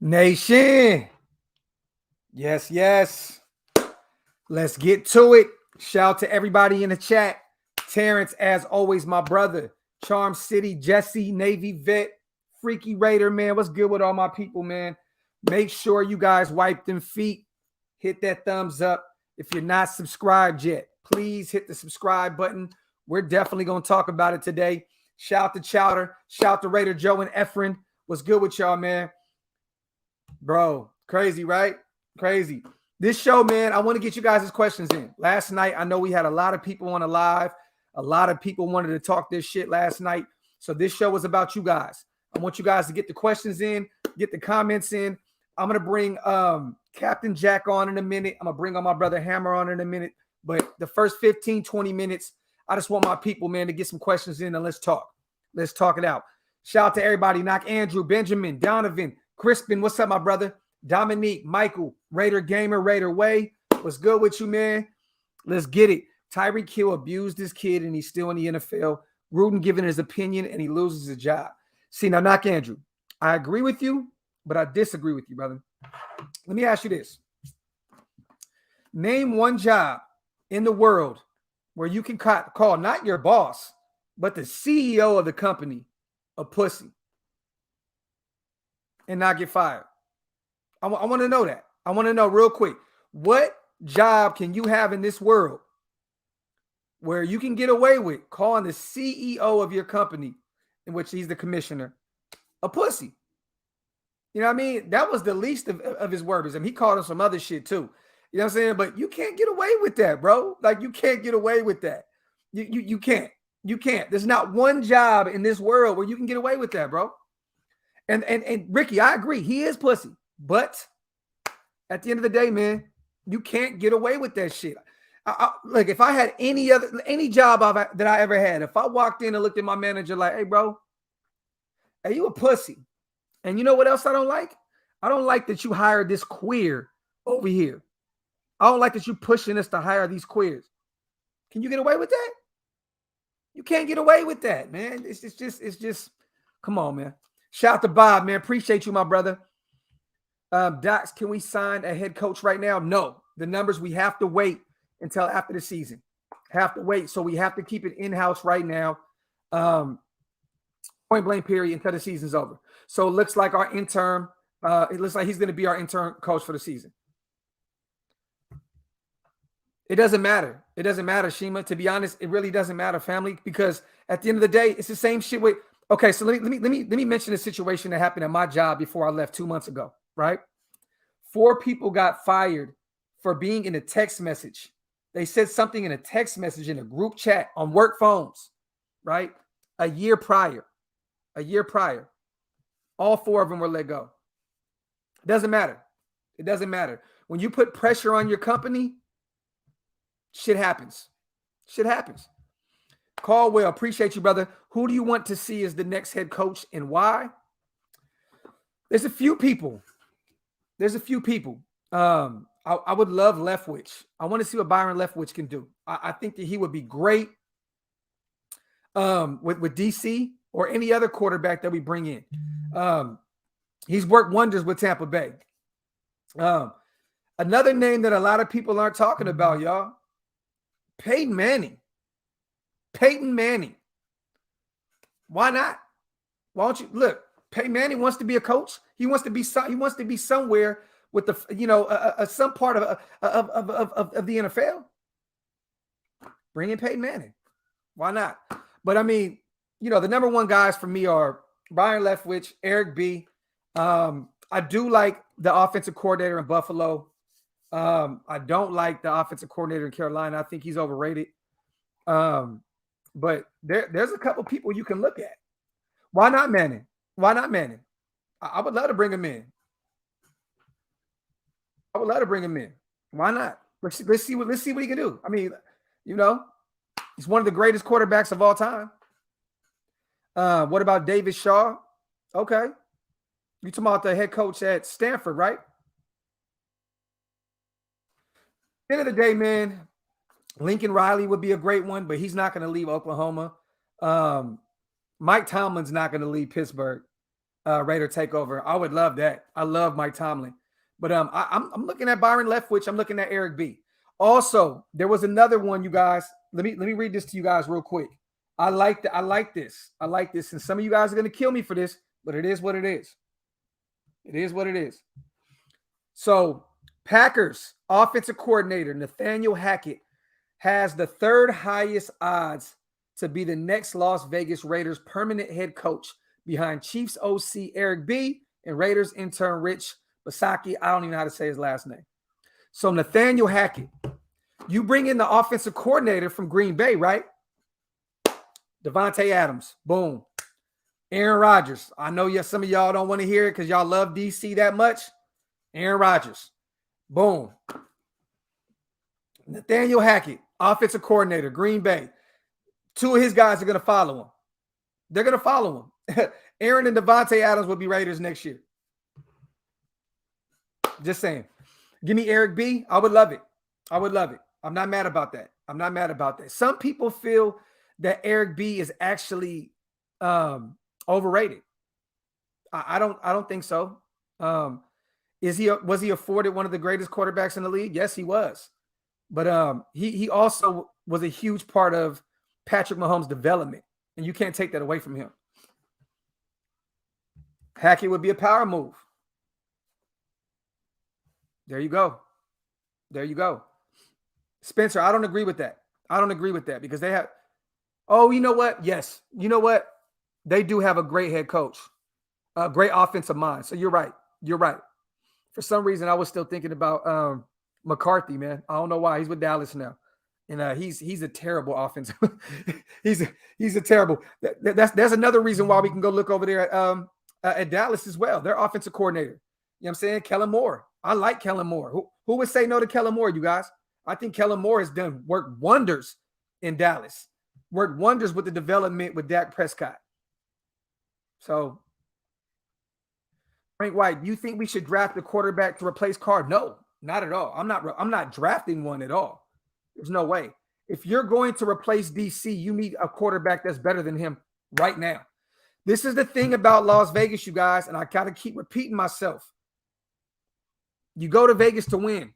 Nation. Yes, yes. Let's get to it. Shout out to everybody in the chat. Terrence, as always, my brother. Charm City, Jesse, Navy Vet, Freaky Raider, man. What's good with all my people, man? Make sure you guys wipe them feet. Hit that thumbs up. If you're not subscribed yet, please hit the subscribe button. We're definitely going to talk about it today. Shout to Chowder. Shout to Raider Joe and Efren. What's good with y'all, man? Bro, crazy, right? Crazy. This show, man, I want to get you guys' questions in. Last night, I know we had a lot of people on the live. A lot of people wanted to talk this shit last night. So this show was about you guys. I want you guys to get the questions in, get the comments in. I'm going to bring Captain Jack on in a minute. I'm going to bring on my brother Hammer on in a minute. But the first 15, 20 minutes, I just want my people, man, to get some questions in and let's talk. Let's talk it out. Shout out to everybody. Knock Andrew, Benjamin, Donovan, Crispin, what's up, my brother? Dominique, Michael, Raider Gamer, Raider Way. What's good with you, man? Let's get it. Tyreek Hill abused his kid, and he's still in the NFL. Gruden giving his opinion, and he loses his job. See, now, Knock Andrew, I agree with you, but I disagree with you, brother. Let me ask you this. Name one job in the world where you can call not your boss, but the CEO of the company a pussy and not get fired. I want to know that. I want to know real quick. What job can you have in this world where you can get away with calling the CEO of your company, in which he's the commissioner, a pussy? You know what I mean? That was the least of his words. I mean, he called him some other shit too. You know what I'm saying? But you can't get away with that, bro. Like, you can't get away with that. You can't. You can't. There's not one job in this world where you can get away with that, bro. And Ricky, I agree. He is pussy. But at the end of the day, man, you can't get away with that shit. Like, if I had any job that I ever had, if I walked in and looked at my manager like, hey, bro, hey, you a pussy. And you know what else I don't like? I don't like that you hired this queer over here. I don't like that you pushing us to hire these queers. Can you get away with that? You can't get away with that, man. It's just, come on, man. Shout out to Bob, man. Appreciate you, my brother. Docs, can we sign a head coach right now? No. The numbers, we have to wait until after the season. Have to wait. So we have to keep it in-house right now. Point blank period until the season's over. So it looks like our intern, it looks like he's going to be our intern coach for the season. It doesn't matter. It doesn't matter, Shima. To be honest, it really doesn't matter, family, because at the end of the day, it's the same shit with. Okay, so let me mention a situation that happened at my job before I left 2 months ago. Right, 4 people got fired for being in a text message. They said something in a text message in a group chat on work phones. Right, a year prior, all 4 of them were let go. It doesn't matter. It doesn't matter when you put pressure on your company. Shit happens. Shit happens. Caldwell, appreciate you, brother. Who do you want to see as the next head coach and why? There's a few people. I would love Leftwich. I want to see what Byron Leftwich can do. I think that he would be great with DC or any other quarterback that we bring in. He's worked wonders with Tampa Bay. Another name that a lot of people aren't talking about, y'all. Peyton Manning. Why not? Why don't you look? Peyton Manning wants to be a coach. He wants to be somewhere with the some part of the NFL. Bring in Peyton Manning. Why not? But I mean, the number one guys for me are Byron Leftwich, Eric B. I do like the offensive coordinator in Buffalo. I don't like the offensive coordinator in Carolina. I think he's overrated. But there's a couple people you can look at. Why not Manning? I would love to bring him in. Why not? Let's see what he can do. I mean, he's one of the greatest quarterbacks of all time. What about David Shaw? Okay. You talking about the head coach at Stanford, right? At the end of the day, man, Lincoln Riley would be a great one, but he's not going to leave Oklahoma. Mike Tomlin's not going to leave Pittsburgh. Raider takeover. I would love that. I love Mike Tomlin. But I'm looking at Byron Leftwich. I'm looking at Eric B. Also, there was another one, you guys. Let me read this to you guys real quick. I like this. And some of you guys are going to kill me for this, but it is what it is. It is what it is. So, Packers offensive coordinator Nathaniel Hackett has the third highest odds to be the next Las Vegas Raiders permanent head coach behind Chiefs OC Eric B. and Raiders intern Rich Bisaccia. I don't even know how to say his last name. So Nathaniel Hackett, you bring in the offensive coordinator from Green Bay, right? Devontae Adams, boom. Aaron Rodgers. I know some of y'all don't want to hear it because y'all love DC that much. Aaron Rodgers, boom. Nathaniel Hackett, offensive coordinator, Green Bay. Two of his guys are going to follow him. They're going to follow him. Aaron and Devontae Adams will be Raiders next year. Just saying. Give me Eric B. I would love it. I would love it. I'm not mad about that. I'm not mad about that. Some people feel that Eric B is actually overrated. I don't think so. Was he afforded one of the greatest quarterbacks in the league? Yes, he was. But he also was a huge part of Patrick Mahomes' development, and you can't take that away from him. Hackett would be a power move. There you go. There you go. Spencer, I don't agree with that. I don't agree with that because they have – oh, you know what? Yes. You know what? They do have a great head coach, a great offensive mind. So you're right. You're right. For some reason, I was still thinking about McCarthy, man. I don't know why. He's with Dallas now. And he's a terrible offensive. he's a terrible – that's another reason why we can go look over there at Dallas as well. Their offensive coordinator. You know what I'm saying? Kellen Moore. I like Kellen Moore. Who would say no to Kellen Moore, you guys? I think Kellen Moore has worked wonders in Dallas. Worked wonders with the development with Dak Prescott. So, Frank White, do you think we should draft a quarterback to replace Carr? No, not at all. I'm not drafting one at all. There's no way. If you're going to replace DC, you need a quarterback that's better than him right now. This is the thing about Las Vegas, you guys, and I gotta keep repeating myself. You go to Vegas to win.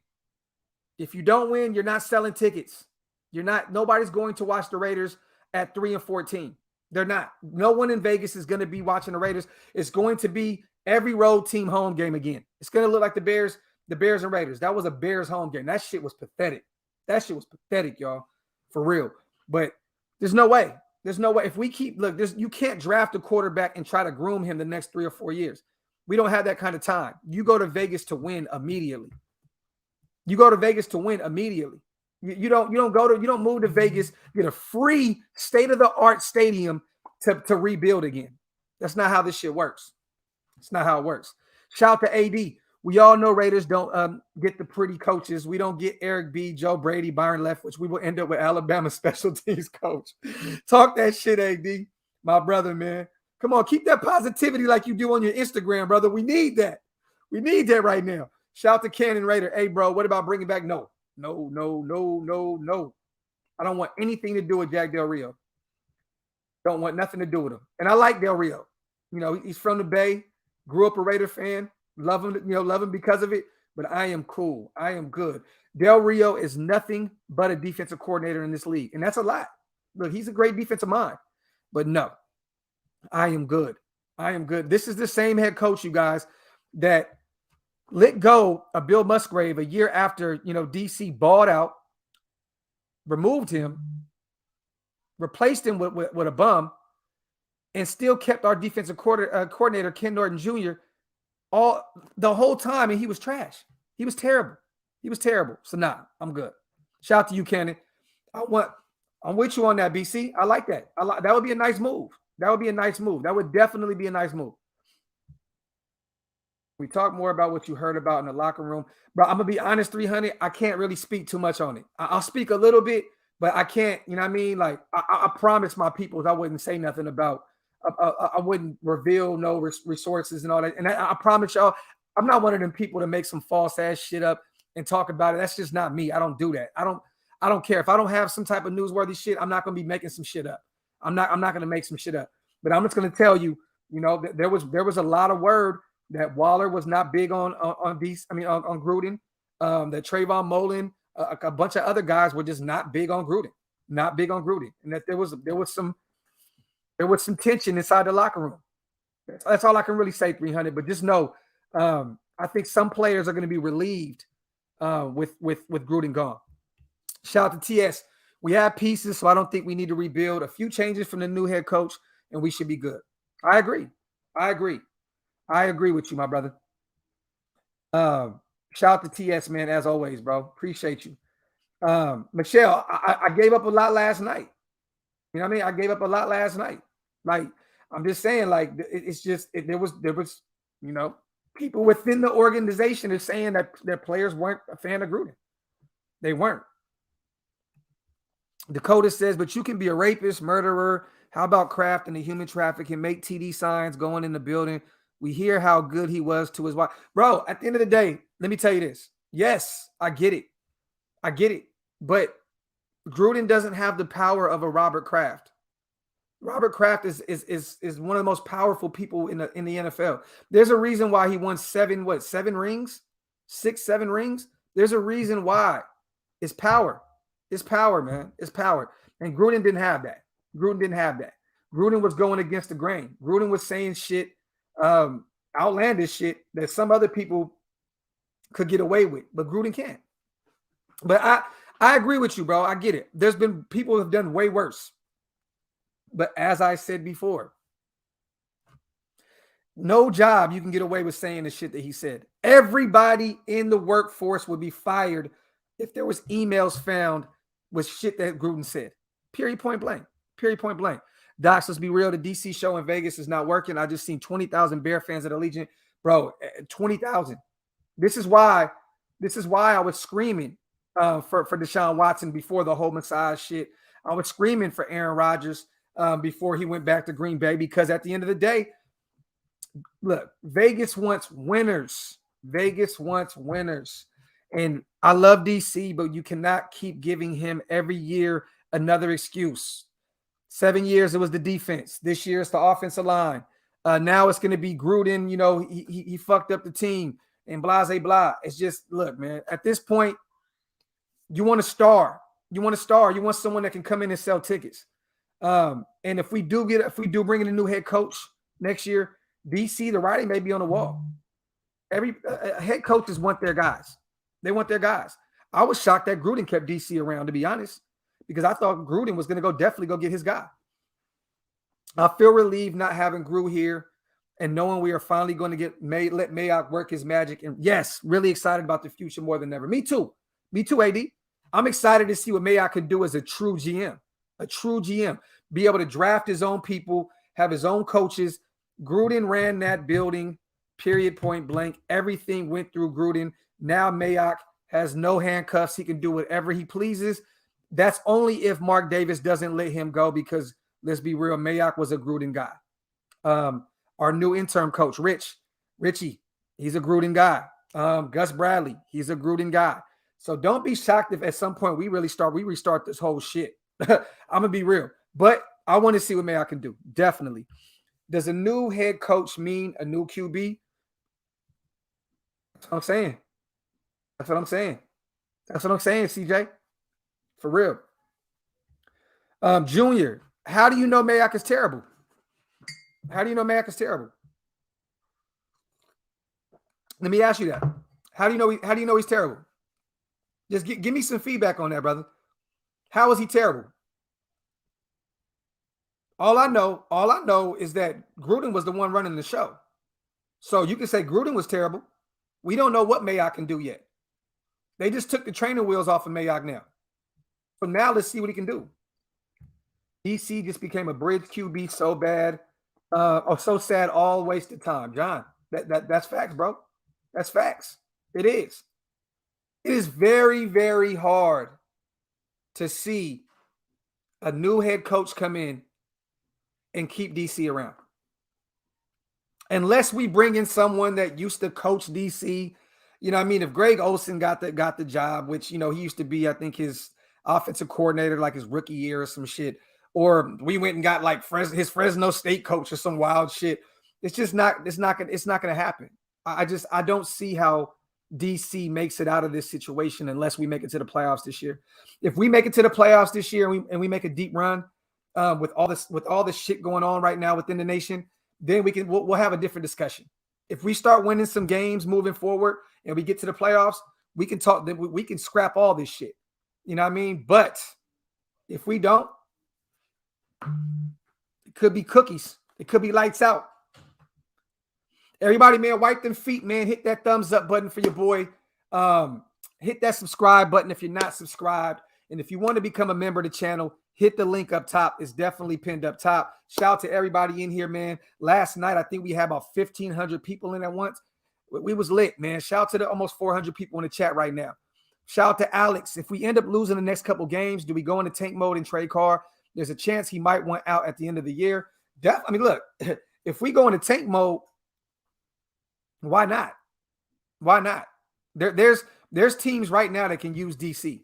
If you don't win, you're not selling tickets. Nobody's going to watch the Raiders at 3-14. They're not. No one in Vegas is going to be watching the Raiders. It's going to be every road team home game again. It's going to look like the Bears and Raiders. That was a Bears home game. That shit was pathetic. That shit was pathetic, y'all. For real. But there's no way. There's no way. If we you can't draft a quarterback and try to groom him the next 3 or 4 years. We don't have that kind of time. You go to Vegas to win immediately. You go to Vegas to win immediately. You don't move to Vegas, get a free state-of-the-art stadium to rebuild again. That's not how this shit works. It's not how it works. Shout out to AD. We all know Raiders don't get the pretty coaches. We don't get Eric B., Joe Brady, Byron Leftwich. We will end up with Alabama special teams coach. Talk that shit, AD. My brother, man. Come on, keep that positivity like you do on your Instagram, brother. We need that. We need that right now. Shout out to Cannon Raider. Hey, bro, what about bringing back? No. I don't want anything to do with Jack Del Rio. Don't want nothing to do with him. And I like Del Rio. You know, he's from the Bay. Grew up a Raider fan. Love him because of it. But I am cool. I am good. Del Rio is nothing but a defensive coordinator in this league. And that's a lot. Look, he's a great defensive mind. But no. I am good. I am good. This is the same head coach, you guys, that let go of Bill Musgrave a year after, DC balled out, removed him, replaced him with a bum, and still kept our defensive coordinator, Ken Norton Jr., the whole time, and he was trash. He was terrible. So, I'm good. Shout out to you, Cannon. I'm with you on that, BC. I like that. That would be a nice move. That would definitely be a nice move. We talk more about what you heard about in the locker room. But I'm going to be honest, 300, I can't really speak too much on it. I'll speak a little bit, but I can't, you know what I mean? Like, I promise my people I wouldn't say nothing about, I wouldn't reveal no resources and all that. And I promise y'all, I'm not one of them people to make some false ass shit up and talk about it. That's just not me. I don't do that. I don't care. If I don't have some type of newsworthy shit, I'm not going to be making some shit up. I'm not going to make some shit up. But I'm just going to tell you You know, there was a lot of word that Waller was not big on these. I mean, on Gruden. That Trayvon Mullen, a bunch of other guys were just not big on Gruden, and that there was some tension inside the locker room. That's all I can really say, 300. But just know, I think some players are going to be relieved with Gruden gone. Shout out to TS. We have pieces, so I don't think we need to rebuild. A few changes from the new head coach, and we should be good. I agree with you, my brother. Shout out to TS, man, as always, bro. Appreciate you. Michelle, I gave up a lot last night. You know what I mean? I gave up a lot last night. Like, I'm just saying, like, there was, you know, people within the organization are saying that their players weren't a fan of Gruden. They weren't. Dakota says, but you can be a rapist, murderer. How about Kraft and the human trafficking? Make TD signs going in the building. We hear how good he was to his wife. Bro, at the end of the day, let me tell you this. Yes, I get it. But Gruden doesn't have the power of a Robert Kraft. Robert Kraft is one of the most powerful people in the NFL. There's a reason why he won 7 rings? 7 rings? There's a reason why. It's power. It's power, man. It's power. And Gruden didn't have that. Gruden was going against the grain. Gruden was saying shit, outlandish shit that some other people could get away with, but Gruden can't. But I agree with you, bro. I get it. There's been people who have done way worse. But as I said before, no job you can get away with saying the shit that he said. Everybody in the workforce would be fired if there was emails found with shit that Gruden said. Period, point blank. Docs, let's be real. The DC show in Vegas is not working. I just seen 20,000 Bear fans at Allegiant. Bro, 20,000. This is why I was screaming for Deshaun Watson before the whole massage shit. I was screaming for Aaron Rodgers before he went back to Green Bay, because at the end of the day, look, Vegas wants winners. And I love DC, but you cannot keep giving him every year another excuse. 7 years, it was the defense. This year, it's the offensive line. Now it's going to be Gruden. You know, he fucked up the team and blah, blah, blah. It's just, look, man, at this point, you want a star. You want someone that can come in and sell tickets. And if we do bring in a new head coach next year, DC, the writing may be on the wall. Every head coaches want their guys. They want their guys. I was shocked that Gruden kept DC around, to be honest, because I thought Gruden was going to definitely go get his guy. I feel relieved not having Gru here and knowing we are finally going to let Mayock work his magic. And yes, really excited about the future more than ever. Me too, AD. I'm excited to see what Mayock can do as a true GM. Be able to draft his own people, have his own coaches. Gruden ran that building, period, point blank. Everything went through Gruden. Now Mayock has no handcuffs. He can do whatever he pleases. That's only if Mark Davis doesn't let him go, because let's be real, Mayock was a Gruden guy. Our new interim coach, Richie, he's a Gruden guy. Gus Bradley, he's a Gruden guy. So don't be shocked if at some point we restart this whole shit. I'm going to be real. But I want to see what Mayock can do. Definitely. Does a new head coach mean a new QB? That's what I'm saying. CJ. For real. Junior, how do you know Mayock is terrible? Let me ask you that. How do you know he's terrible? Just give me some feedback on that, brother. How is he terrible? All I know is that Gruden was the one running the show. So you can say Gruden was terrible. We don't know what Mayock can do yet. They just took the training wheels off of Mayock now. So now let's see what he can do. DC just became a bridge QB so bad. So sad, all wasted time. John, that's facts, bro. That's facts. It is. It is very, very hard to see a new head coach come in and keep DC around. Unless we bring in someone that used to coach DC. You know what I mean? If Greg Olsen got the job, which, you know, he used to be, I think, his offensive coordinator like his rookie year or some shit. Or we went and got like his Fresno State coach or some wild shit. It's just not. It's not gonna happen. I don't see how DC makes it out of this situation unless we make it to the playoffs this year. If we make it to the playoffs this year and we make a deep run with all this shit going on right now within the nation, then we'll have a different discussion. If we start winning some games moving forward and we get to the playoffs, we can talk. We can scrap all this shit. You know what I mean? But if we don't, it could be cookies. It could be lights out. Everybody, man, wipe them feet, man. Hit that thumbs up button for your boy. Hit that subscribe button if you're not subscribed. And if you want to become a member of the channel, hit the link up top. It's definitely pinned up top. Shout out to everybody in here, man. Last night, I think we had about 1,500 people in at once. We was lit, man. Shout out to the almost 400 people in the chat right now. Shout out to Alex. If we end up losing the next couple games, do we go into tank mode and trade Carr? There's a chance he might want out at the end of the year. I mean, look, if we go into tank mode, why not? Why not? There's teams right now that can use DC.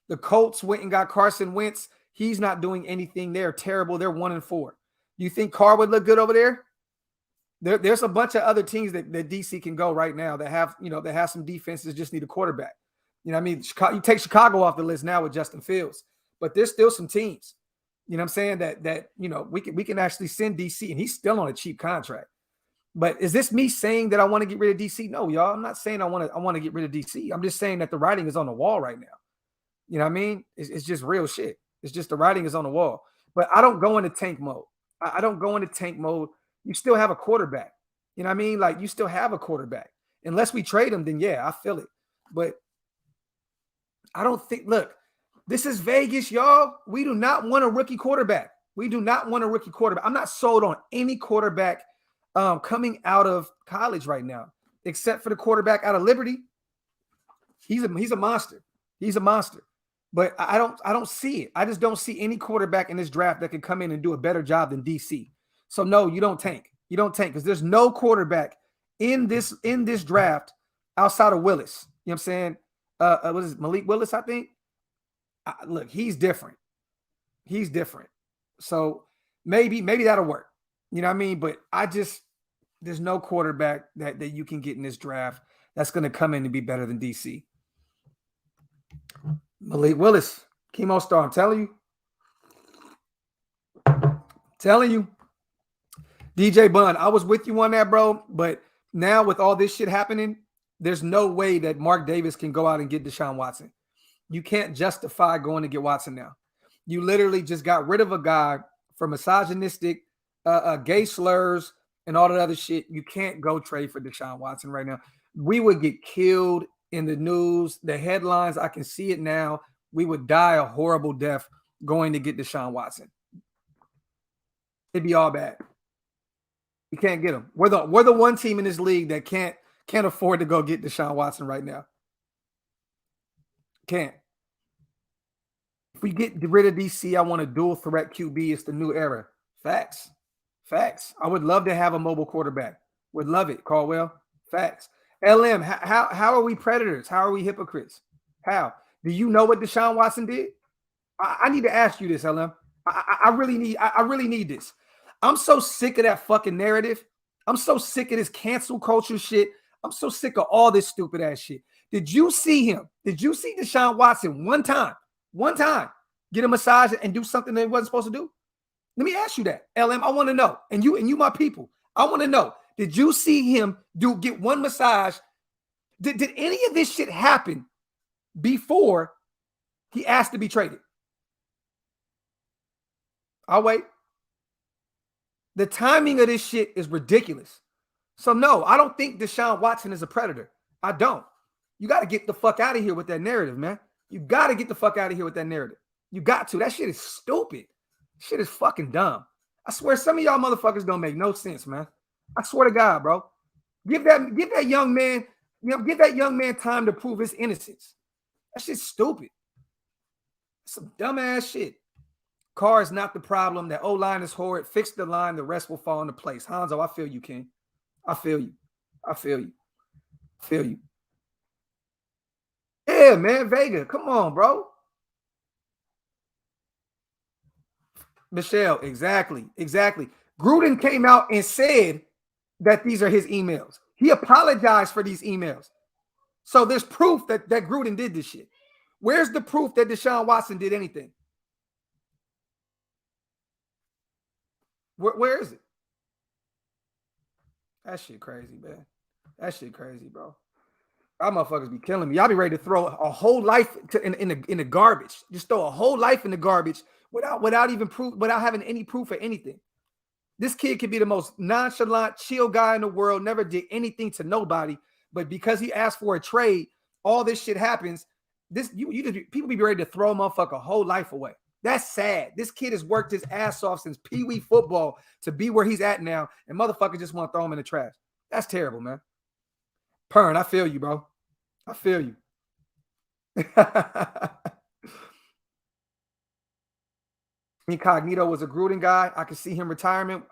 The Colts went and got Carson Wentz. He's not doing anything. They're terrible. They're 1-4. You think Carr would look good over there? There's a bunch of other teams that DC can go right now that have some defenses, just need a quarterback. You know what I mean? You take Chicago off the list now with Justin Fields, but there's still some teams, you know what I'm saying, that we can actually send DC, and he's still on a cheap contract. But is this me saying that I want to get rid of DC? No, y'all. I'm not saying I want to get rid of DC. I'm just saying that the writing is on the wall right now. You know what I mean? It's just real shit. It's just the writing is on the wall. But I don't go into tank mode. I don't go into tank mode. You still have a quarterback. You know what I mean? Like, you still have a quarterback. Unless we trade him, then yeah, I feel it. But I don't think, look, this is Vegas, y'all. We do not want a rookie quarterback. We do not want a rookie quarterback. I'm not sold on any quarterback coming out of college right now, except for the quarterback out of Liberty. He's a monster. He's a monster. But I don't see it. I just don't see any quarterback in this draft that can come in and do a better job than DC. So no, you don't tank. You don't tank because there's no quarterback in this draft outside of Willis. You know what I'm saying? What is it, Malik Willis, I think? Look, he's different. He's different. So maybe that'll work. You know what I mean? But there's no quarterback that you can get in this draft that's going to come in and be better than DC. Malik Willis, chemo star, I'm telling you. DJ Bun, I was with you on that, bro. But now with all this shit happening, there's no way that Mark Davis can go out and get Deshaun Watson. You can't justify going to get Watson now. You literally just got rid of a guy for misogynistic, gay slurs, and all that other shit. You can't go trade for Deshaun Watson right now. We would get killed in the news, the headlines. I can see it now. We would die a horrible death going to get Deshaun Watson. It'd be all bad. You can't get him. We're the one team in this league that can't afford to go get Deshaun Watson right now. Can't. If we get rid of DC, I want a dual threat QB. It's the new era. Facts. I would love to have a mobile quarterback. Would love it, Caldwell. Facts. LM, how are we predators? How are we hypocrites? How? Do you know what Deshaun Watson did? I need to ask you this, LM. I really need this. I'm so sick of that fucking narrative. I'm so sick of this cancel culture shit. I'm so sick of all this stupid ass shit. Did you see him? Did you see Deshaun Watson one time get a massage and do something that he wasn't supposed to do? Let me ask you that, LM. I want to know. And you my people. I want to know. Did you see him get one massage? Did any of this shit happen before he asked to be traded? I'll wait. The timing of this shit is ridiculous. So no, I don't think Deshaun Watson is a predator. I don't. You got to get the fuck out of here with that narrative, man. You got to get the fuck out of here with that narrative. You got to. That shit is stupid. Shit is fucking dumb. I swear some of y'all motherfuckers don't make no sense, man. I swear to God, bro. Give that young man, give that young man time to prove his innocence. That shit's stupid. Some dumbass shit. Carr is not the problem. That O-line is horrid. Fix the line. The rest will fall into place. Hanzo, I feel you, King. I feel you. Yeah, man. Vega, come on, bro. Michelle, exactly. Gruden came out and said that these are his emails. He apologized for these emails. So there's proof that Gruden did this shit. Where's the proof that Deshaun Watson did anything? Where is it? That shit crazy, man. That shit crazy, bro. Y'all motherfuckers be killing me. Y'all be ready to throw a whole life in the garbage. Just throw a whole life in the garbage without even proof, without having any proof of anything. This kid could be the most nonchalant, chill guy in the world, never did anything to nobody, but because he asked for a trade, all this shit happens. People be ready to throw a motherfucker whole life away. That's sad. This kid has worked his ass off since Pee-wee football to be where he's at now, and motherfuckers just want to throw him in the trash. That's terrible, man. Pern, I feel you, bro. I feel you. Incognito was a Gruden guy. I can see him retiring.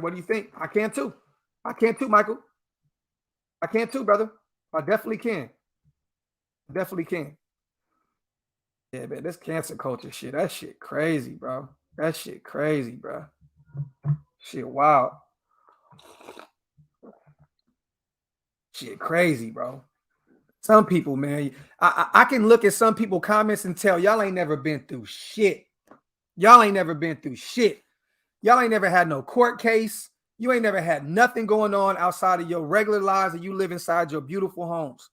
What do you think? I can too. I can too, Michael. I can too, brother. I definitely can. Definitely can. Yeah, man, this cancer culture shit, that shit crazy, bro. That shit crazy, bro. Shit wild. Shit crazy, bro. Some people, man, I can look at some people comments and tell y'all ain't never been through shit. Y'all ain't never been through shit. Y'all ain't never had no court case. You ain't never had nothing going on outside of your regular lives and you live inside your beautiful homes.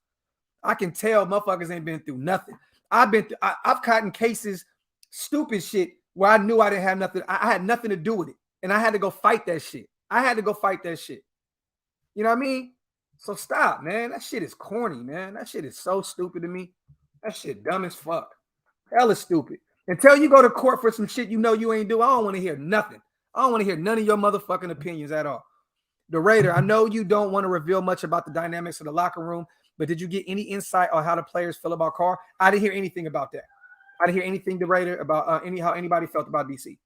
I can tell motherfuckers ain't been through nothing. I've caught in cases, stupid shit, where I knew I didn't have nothing. I had nothing to do with it. And I had to go fight that shit. I had to go fight that shit. You know what I mean? So stop, man. That shit is corny, man. That shit is so stupid to me. That shit dumb as fuck. Hell is stupid. Until you go to court for some shit you know you ain't do, I don't want to hear nothing. I don't want to hear none of your motherfucking opinions at all. The Raider, I know you don't want to reveal much about the dynamics of the locker room, but did you get any insight on how the players feel about Carr? I didn't hear anything about that. I didn't hear anything, the Raider, about how anybody felt about DC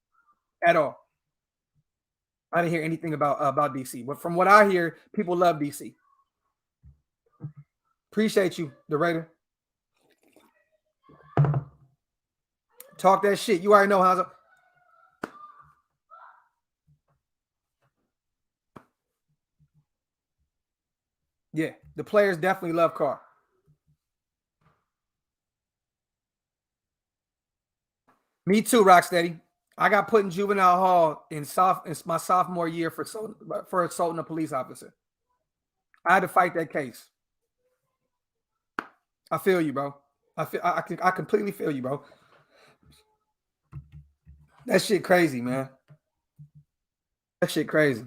at all. I didn't hear anything about DC. But from what I hear, people love DC. Appreciate you, the Raider. Talk that shit. You already know how. Yeah, the players definitely love Carr. Me too, Rocksteady. I got put in juvenile hall in my sophomore year for assaulting a police officer. I had to fight that case. I feel you, bro. I completely feel you, bro. That shit crazy, man. That shit crazy.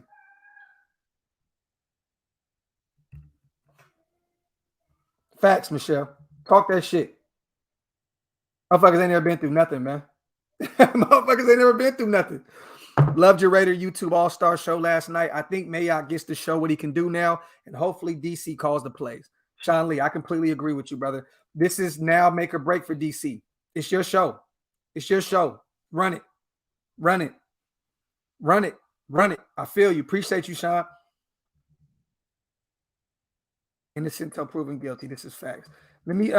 Facts, Michelle. Talk that shit. Motherfuckers ain't never been through nothing, man. Motherfuckers ain't never been through nothing. Loved your Raider YouTube All-Star show last night. I think Mayock gets to show what he can do now, and hopefully DC calls the plays. Sean Lee, I completely agree with you, brother. This is now make or break for DC. It's your show. It's your show. Run it. Run it. Run it. Run it. I feel you. Appreciate you, Sean. Innocent until proven guilty. This is facts. Let me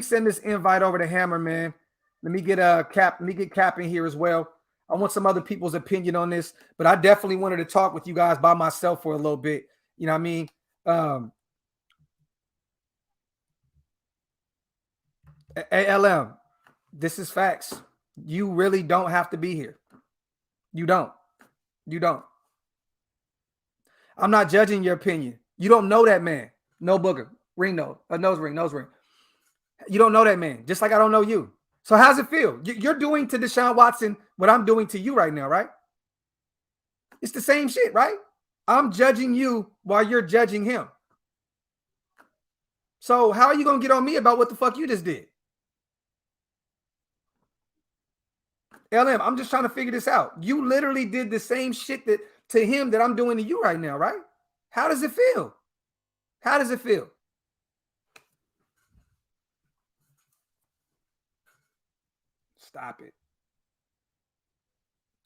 send this invite over to Hammer, man. Let me get Cap. Let me get Cap in here as well. I want some other people's opinion on this, but I definitely wanted to talk with you guys by myself for a little bit. You know what I mean? ALM, this is facts. You really don't have to be here. You don't. You don't. I'm not judging your opinion. You don't know that man. No booger. Ring nose. A nose ring. Nose ring. You don't know that man. Just like I don't know you. So how's it feel? You're doing to Deshaun Watson what I'm doing to you right now, right? It's the same shit, right? I'm judging you while you're judging him. So how are you going to get on me about what the fuck you just did? LM, I'm just trying to figure this out. You literally did the same shit to him that I'm doing to you right now, right? How does it feel? How does it feel? Stop it.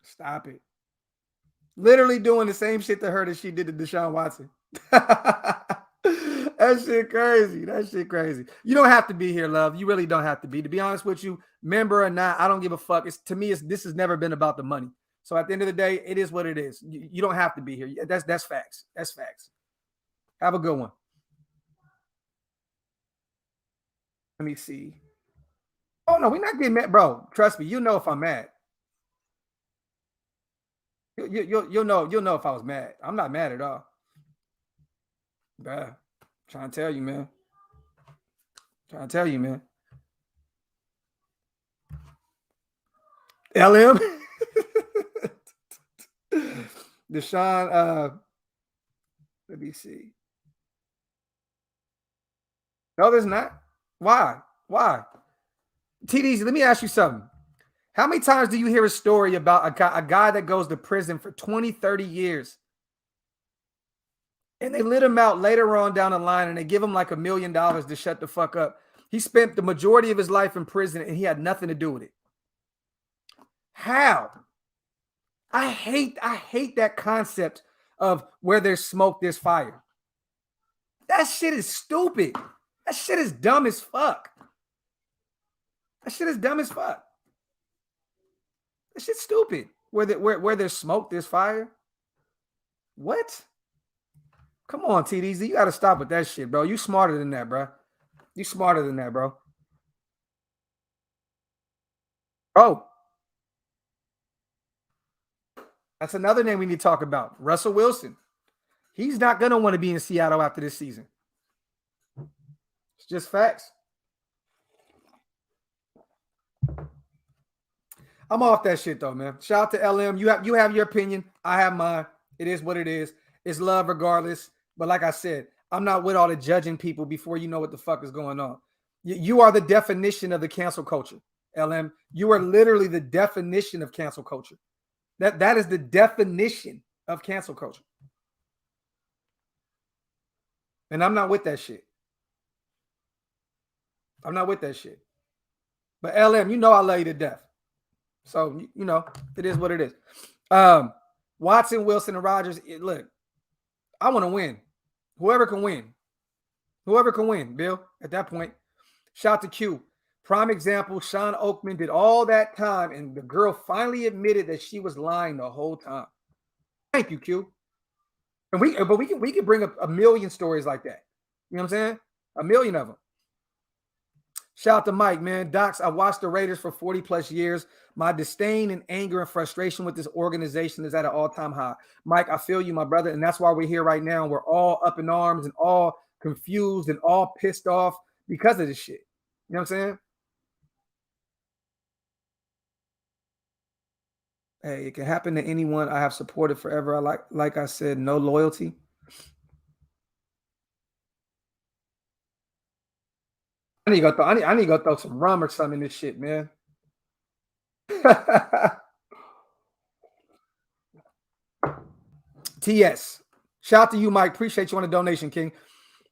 Stop it. Literally doing the same shit to her that she did to Deshaun Watson. That shit crazy. That shit crazy. You don't have to be here, love. You really don't have to be. To be honest with you, member or not, I don't give a fuck. This has never been about the money. So at the end of the day, it is what it is. You don't have to be here. That's facts. That's facts. Have a good one. Let me see. Oh no, we're not getting mad, bro. Trust me, you know if I'm mad. You'll know if I was mad. I'm not mad at all. Bruh. Trying to tell you, man. Trying to tell you, man. LM. Deshaun, let me see. No, there's not. Why? Why? TDs, let me ask you something. How many times do you hear a story about a guy that goes to prison for 20, 30 years and they let him out later on down the line and they give him like $1 million to shut the fuck up? He spent the majority of his life in prison and he had nothing to do with it. How? I hate that concept of where there's smoke, there's fire. That shit is stupid. That shit is dumb as fuck. That shit is dumb as fuck. That shit's stupid. Where there's smoke, there's fire. What? Come on, TDZ. You got to stop with that shit, bro. You smarter than that, bro. You smarter than that, bro. Oh. That's another name we need to talk about. Russell Wilson. He's not going to want to be in Seattle after this season. It's just facts. I'm off that shit though, man. Shout out to LM. You have your opinion. I have mine. It is what it is. It's love regardless. But like I said, I'm not with all the judging people before you know what the fuck is going on. You are the definition of the cancel culture, LM. You are literally the definition of cancel culture. That is the definition of cancel culture. And I'm not with that shit. I'm not with that shit. But LM, you know I love you to death. So, you know, it is what it is. Watson, Wilson, and Rodgers, look, I want to win. Whoever can win. Whoever can win, Bill, at that point. Shout to Q. Prime example, Sean Oakman did all that time, and the girl finally admitted that she was lying the whole time. Thank you, Q. And we can bring up a million stories like that. You know what I'm saying? A million of them. Shout out to Mike, man. Docs, I watched the Raiders for 40 plus years. My disdain and anger and frustration with this organization is at an all-time high. Mike, I feel you, my brother, and that's why we're here right now. We're all up in arms and all confused and all pissed off because of this shit. You know what I'm saying? Hey, it can happen to anyone I have supported forever. I like I said, no loyalty. I need to go throw some rum or something in this shit, man. TS. Shout out to you, Mike. Appreciate you on the donation, King.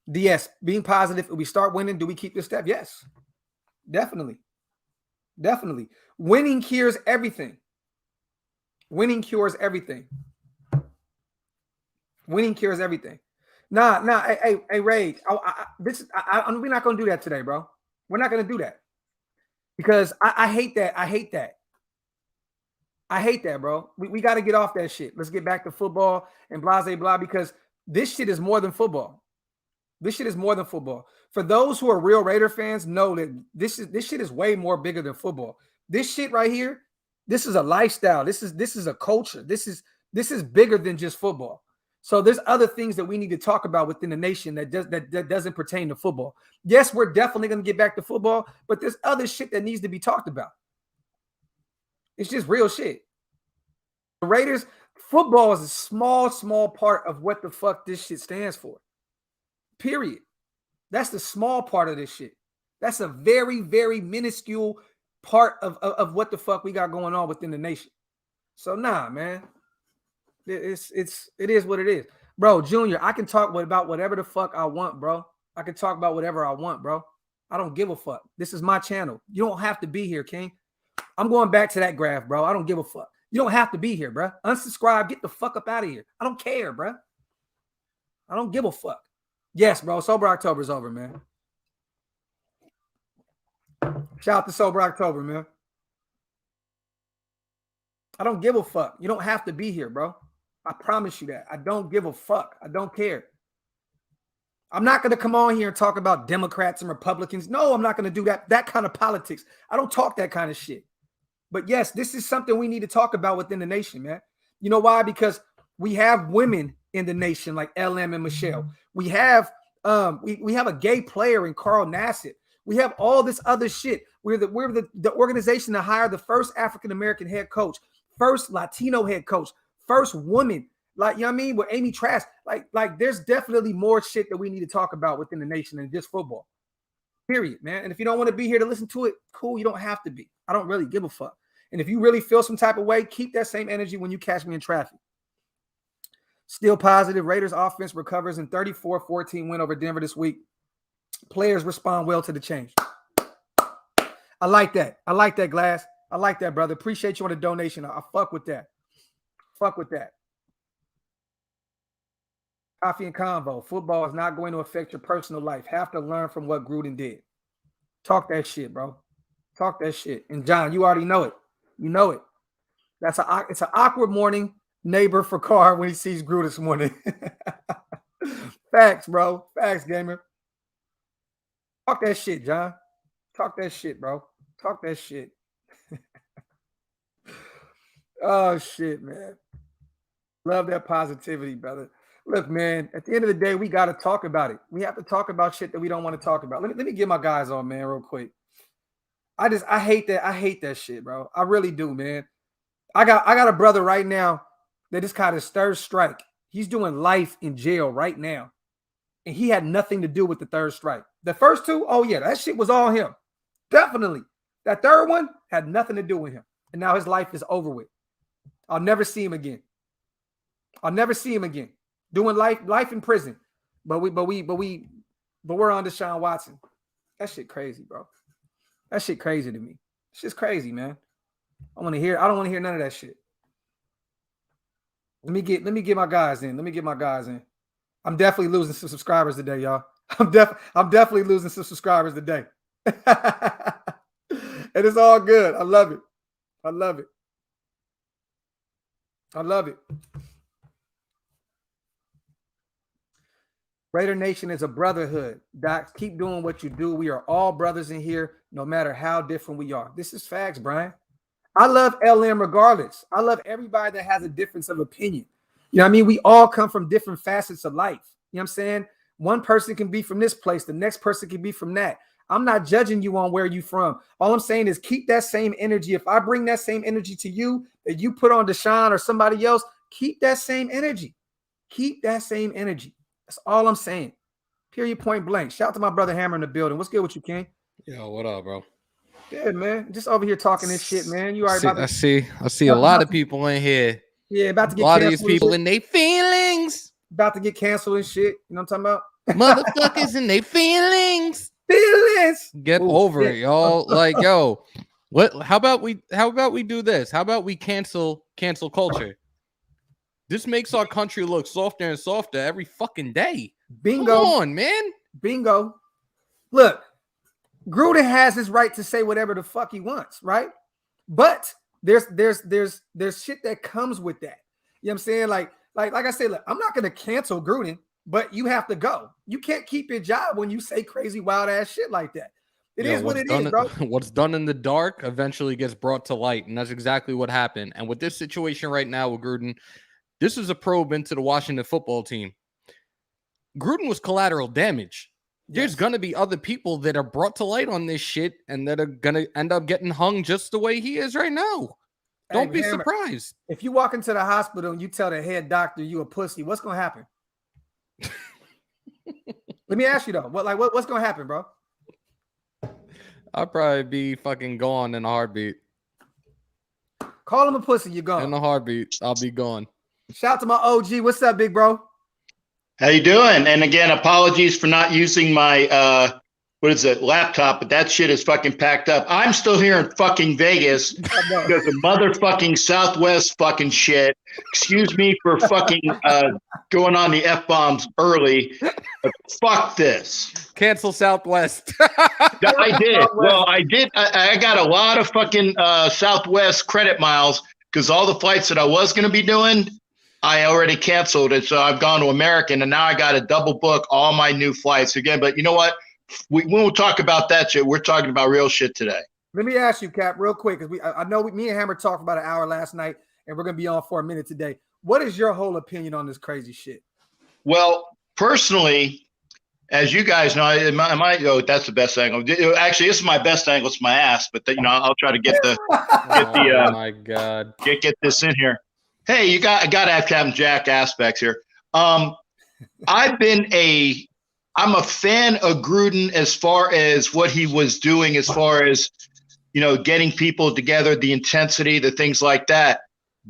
DS, being positive. If we start winning, do we keep this step? Yes. Definitely. Definitely. Winning cures everything. Winning cures everything. Winning cures everything. Nah. Hey, Ray. We're not gonna do that today, bro. We're not gonna do that because I hate that. I hate that, bro. We got to get off that shit. Let's get back to football and blah blah because this shit is more than football. This shit is more than football. For those who are real Raider fans, know that this shit is way more bigger than football. This shit right here, this is a lifestyle. This is a culture. This is bigger than just football. So there's other things that we need to talk about within the nation that doesn't pertain to football. Yes, we're definitely going to get back to football, but there's other shit that needs to be talked about. It's just real shit. The Raiders, football is a small part of what the fuck this shit stands for. Period. That's the small part of this shit. That's a very, very minuscule part of what the fuck we got going on within the nation. So nah, man. It is what it is. Bro, Junior, I can talk about whatever the fuck I want, bro. I can talk about whatever I want, bro. I don't give a fuck. This is my channel. You don't have to be here, King. I'm going back to that graph, bro. I don't give a fuck. You don't have to be here, bro. Unsubscribe. Get the fuck up out of here. I don't care, bro. I don't give a fuck. Yes, bro. Sober October is over, man. Shout out to Sober October, man. I don't give a fuck. You don't have to be here, bro. I promise you that. I don't give a fuck. I don't care. I'm not going to come on here and talk about Democrats and Republicans. No, I'm not going to do that kind of politics. I don't talk that kind of shit. But yes, this is something we need to talk about within the nation, man. You know why? Because we have women in the nation like LM and Michelle. We have we have a gay player in Carl Nassib. We have all this other shit. We're the organization that hired the first African-American head coach, first Latino head coach, first woman. Like, you know what I mean? With Amy Trask. Like there's definitely more shit that we need to talk about within the nation than just football. Period, man. And if you don't want to be here to listen to it, cool. You don't have to be. I don't really give a fuck. And if you really feel some type of way, keep that same energy when you catch me in traffic. Still positive. Raiders offense recovers in 34-14 win over Denver this week. Players respond well to the change. I like that. I like that, Glass. I like that, brother. Appreciate you on the donation. I fuck with that. Fuck with that. Coffee and Convo. Football is not going to affect your personal life. Have to learn from what Gruden did. Talk that shit, bro. Talk that shit. And John, you already know it. You know it. It's an awkward morning neighbor for Carr when he sees Gruden this morning. Facts, bro. Facts, gamer. Talk that shit, John. Talk that shit, bro. Talk that shit. Oh, shit, man. Love that positivity, brother. Look, man, at the end of the day, we got to talk about it. We have to talk about shit that we don't want to talk about. Let me get my guys on, man, real quick. I hate that. I hate that shit, bro. I really do, man. I got a brother right now that just kind of third strike. He's doing life in jail right now. And he had nothing to do with the third strike. The first two, oh yeah, that shit was all him. Definitely. That third one had nothing to do with him. And now his life is over with. I'll never see him again. I'll never see him again. Doing life in prison. But we're on Deshaun Watson. That shit crazy, bro. That shit crazy to me. It's just crazy, man. I don't want to hear none of that shit. Let me get my guys in. I'm definitely losing some subscribers today, y'all. I'm definitely losing some subscribers today. And it's all good. I love it. I love it. I love it. Raider Nation is a brotherhood. Doc, keep doing what you do. We are all brothers in here, no matter how different we are. This is facts, Brian. I love LM regardless. I love everybody that has a difference of opinion. You know what I mean? We all come from different facets of life. You know what I'm saying? One person can be from this place. The next person can be from that. I'm not judging you on where you're from. All I'm saying is keep that same energy. If I bring that same energy to you that you put on Deshaun or somebody else, keep that same energy. Keep that same energy. That's all I'm saying. Period, point blank. Shout out to my brother Hammer in the building. What's good with you, King? Yo, what up, bro? Good, man. Just over here talking this shit, man. You already I see a lot of people in here. Yeah, about to get a lot of these people in their feelings. About to get canceled and shit. You know what I'm talking about? Motherfuckers in their feelings. Get over it, y'all. Like, yo, what? How about we do this? How about we cancel culture? This makes our country look softer and softer every fucking day. Bingo. Come on, man. Bingo. Look, Gruden has his right to say whatever the fuck he wants, right? But there's shit that comes with that. You know what I'm saying? Like I said, look, I'm not gonna cancel Gruden, but you have to go. You can't keep your job when you say crazy, wild ass shit like that. It is what it is, bro. What's done in the dark eventually gets brought to light, and that's exactly what happened. And with this situation right now with Gruden, this is a probe into the Washington football team. Gruden was collateral damage. Yes. There's going to be other people that are brought to light on this shit and that are going to end up getting hung just the way he is right now. Don't be surprised. If you walk into the hospital and you tell the head doctor you a pussy, what's going to happen? Let me ask you, though. What's going to happen, bro? I'll probably be fucking gone in a heartbeat. Call him a pussy, you're gone. In a heartbeat, I'll be gone. Shout out to my OG. What's up, big bro? How you doing? And again, apologies for not using my laptop, but that shit is fucking packed up. I'm still here in fucking Vegas because of motherfucking Southwest fucking shit. Excuse me for fucking going on the F-bombs early, but fuck this. Cancel Southwest. I did. Well, I did. I got a lot of fucking Southwest credit miles because all the flights that I was going to be doing, I already canceled it. So I've gone to American, and now I got to double book all my new flights again. But you know what? We won't talk about that shit. We're talking about real shit today. Let me ask you, Cap, real quick, because I know me and Hammer talked about an hour last night, and we're going to be on for a minute today. What is your whole opinion on this crazy shit? Well, personally, as you guys know, that's the best angle. Actually, this is my best angle. It's my ass, but I'll try to get Oh my God, get this in here. Hey, I got to have Captain Jack aspects here. I'm a fan of Gruden as far as what he was doing, as far as getting people together, the intensity, the things like that.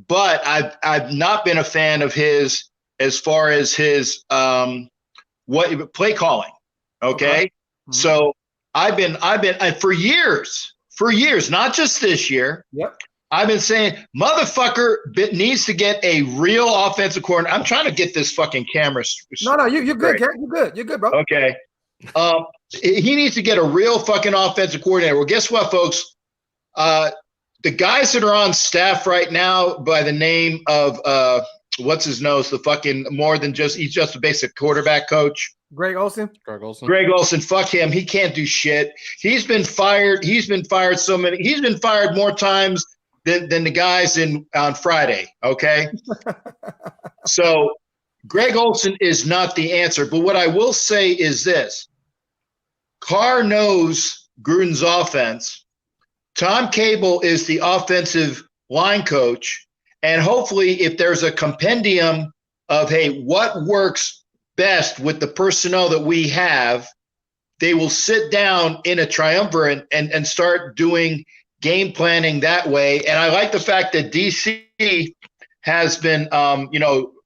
But I've not been a fan of his as far as his what play calling. Okay. Mm-hmm. So I've been for years, not just this year. Yep. I've been saying, motherfucker needs to get a real offensive coordinator. I'm trying to get this fucking camera. No, you're good, Garrett. You're good, bro. Okay. He needs to get a real fucking offensive coordinator. Well, guess what, folks? The guys that are on staff right now by the name of what's his nose, the fucking he's just a basic quarterback coach. Greg Olson, fuck him. He can't do shit. He's been fired. He's been fired more times than the guys on Friday. Okay. So Greg Olson is not the answer. But what I will say is this: Carr knows Gruden's offense. Tom Cable is the offensive line coach. And hopefully if there's a compendium of, hey, what works best with the personnel that we have, they will sit down in a triumvirate and start doing game planning that way. And I like the fact that DC has been,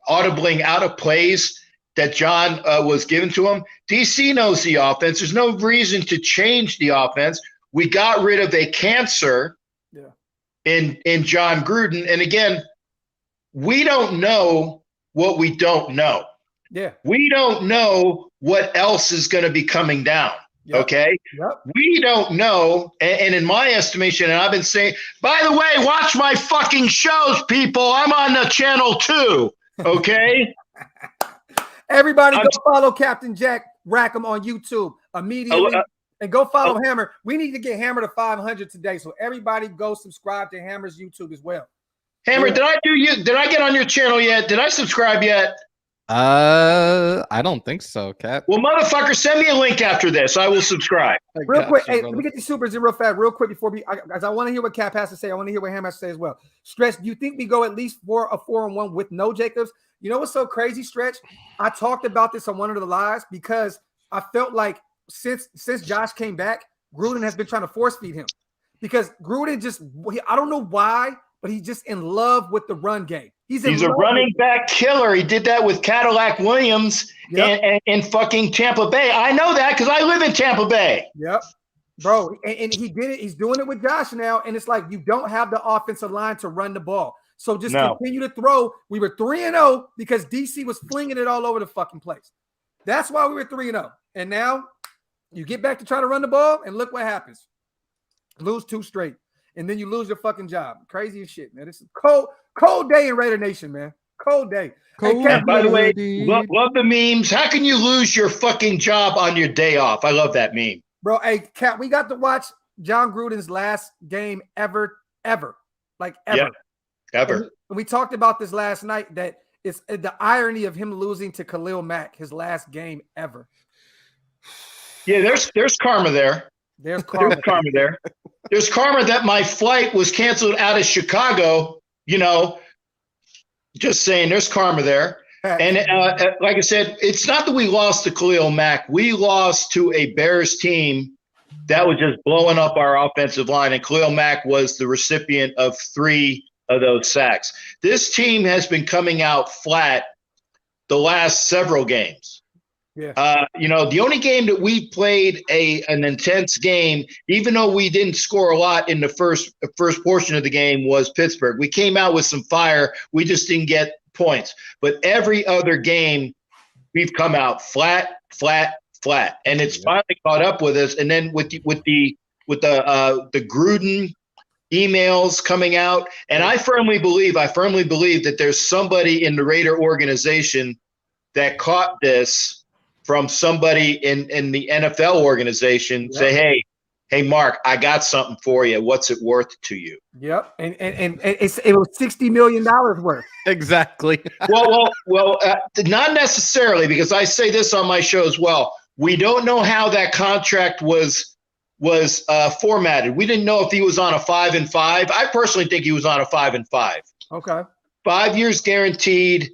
audibling out of plays that John was given to him. DC knows the offense. There's no reason to change the offense. We got rid of a cancer in John Gruden. And again, we don't know what we don't know. Yeah. We don't know what else is going to be coming down. Yep. Okay. Yep. We don't know. And in my estimation, and I've been saying, by the way, watch my fucking shows, people. I'm on the channel too. Okay. Everybody go follow Captain Jack Rackham on YouTube immediately. And go follow Hammer. We need to get Hammer to 500 today. So everybody go subscribe to Hammer's YouTube as well. Hammer, did I get on your channel yet? Did I subscribe yet? I don't think so, Cap. Well, motherfucker, send me a link after this. I will subscribe. Real quick, hey, let me get these supers in real fast, real quick before because I want to hear what Cap has to say. I want to hear what Hammer has to say as well. Stretch, do you think we go at least 4-1 with no Jacobs? You know what's so crazy, Stretch? I talked about this on one of the lives because I felt like since Josh came back, Gruden has been trying to force feed him because Gruden I don't know why, but he's just in love with the run game. He's a running back killer. He did that with Cadillac Williams in fucking Tampa Bay. I know that because I live in Tampa Bay. Yep. Bro, and he did it. He's doing it with Josh now. And it's like you don't have the offensive line to run the ball. So just continue to throw. We were 3-0 because DC was flinging it all over the fucking place. That's why we were 3-0. And now you get back to try to run the ball, and look what happens. Lose 2 straight. And then you lose your fucking job. Crazy as shit, man. This is cold day in Raider Nation, man. Cold day. Hey, Cap, by the way, love the memes. How can you lose your fucking job on your day off? I love that meme. Bro, hey, Cap, we got to watch John Gruden's last game ever. Like ever. Yeah, ever. And we talked about this last night that it's the irony of him losing to Khalil Mack, his last game ever. Yeah, there's karma there. There's karma there. There's karma that my flight was canceled out of Chicago. Just saying, there's karma there. And like I said, it's not that we lost to Khalil Mack. We lost to a Bears team that was just blowing up our offensive line, and Khalil Mack was the recipient of 3 of those sacks. This team has been coming out flat the last several games. Yeah. The only game that we played an intense game, even though we didn't score a lot in the first portion of the game, was Pittsburgh. We came out with some fire. We just didn't get points. But every other game, we've come out flat, and it's finally caught up with us. And then with the Gruden emails coming out. And I firmly believe that there's somebody in the Raider organization that caught this from somebody in the NFL organization. Say, hey, Mark, I got something for you. What's it worth to you? Yep. And it was $60 million worth. Exactly. well, not necessarily, because I say this on my show as well. We don't know how that contract was formatted. We didn't know if he was on a 5-5. I personally think he was on a 5-5. Okay. 5 years guaranteed,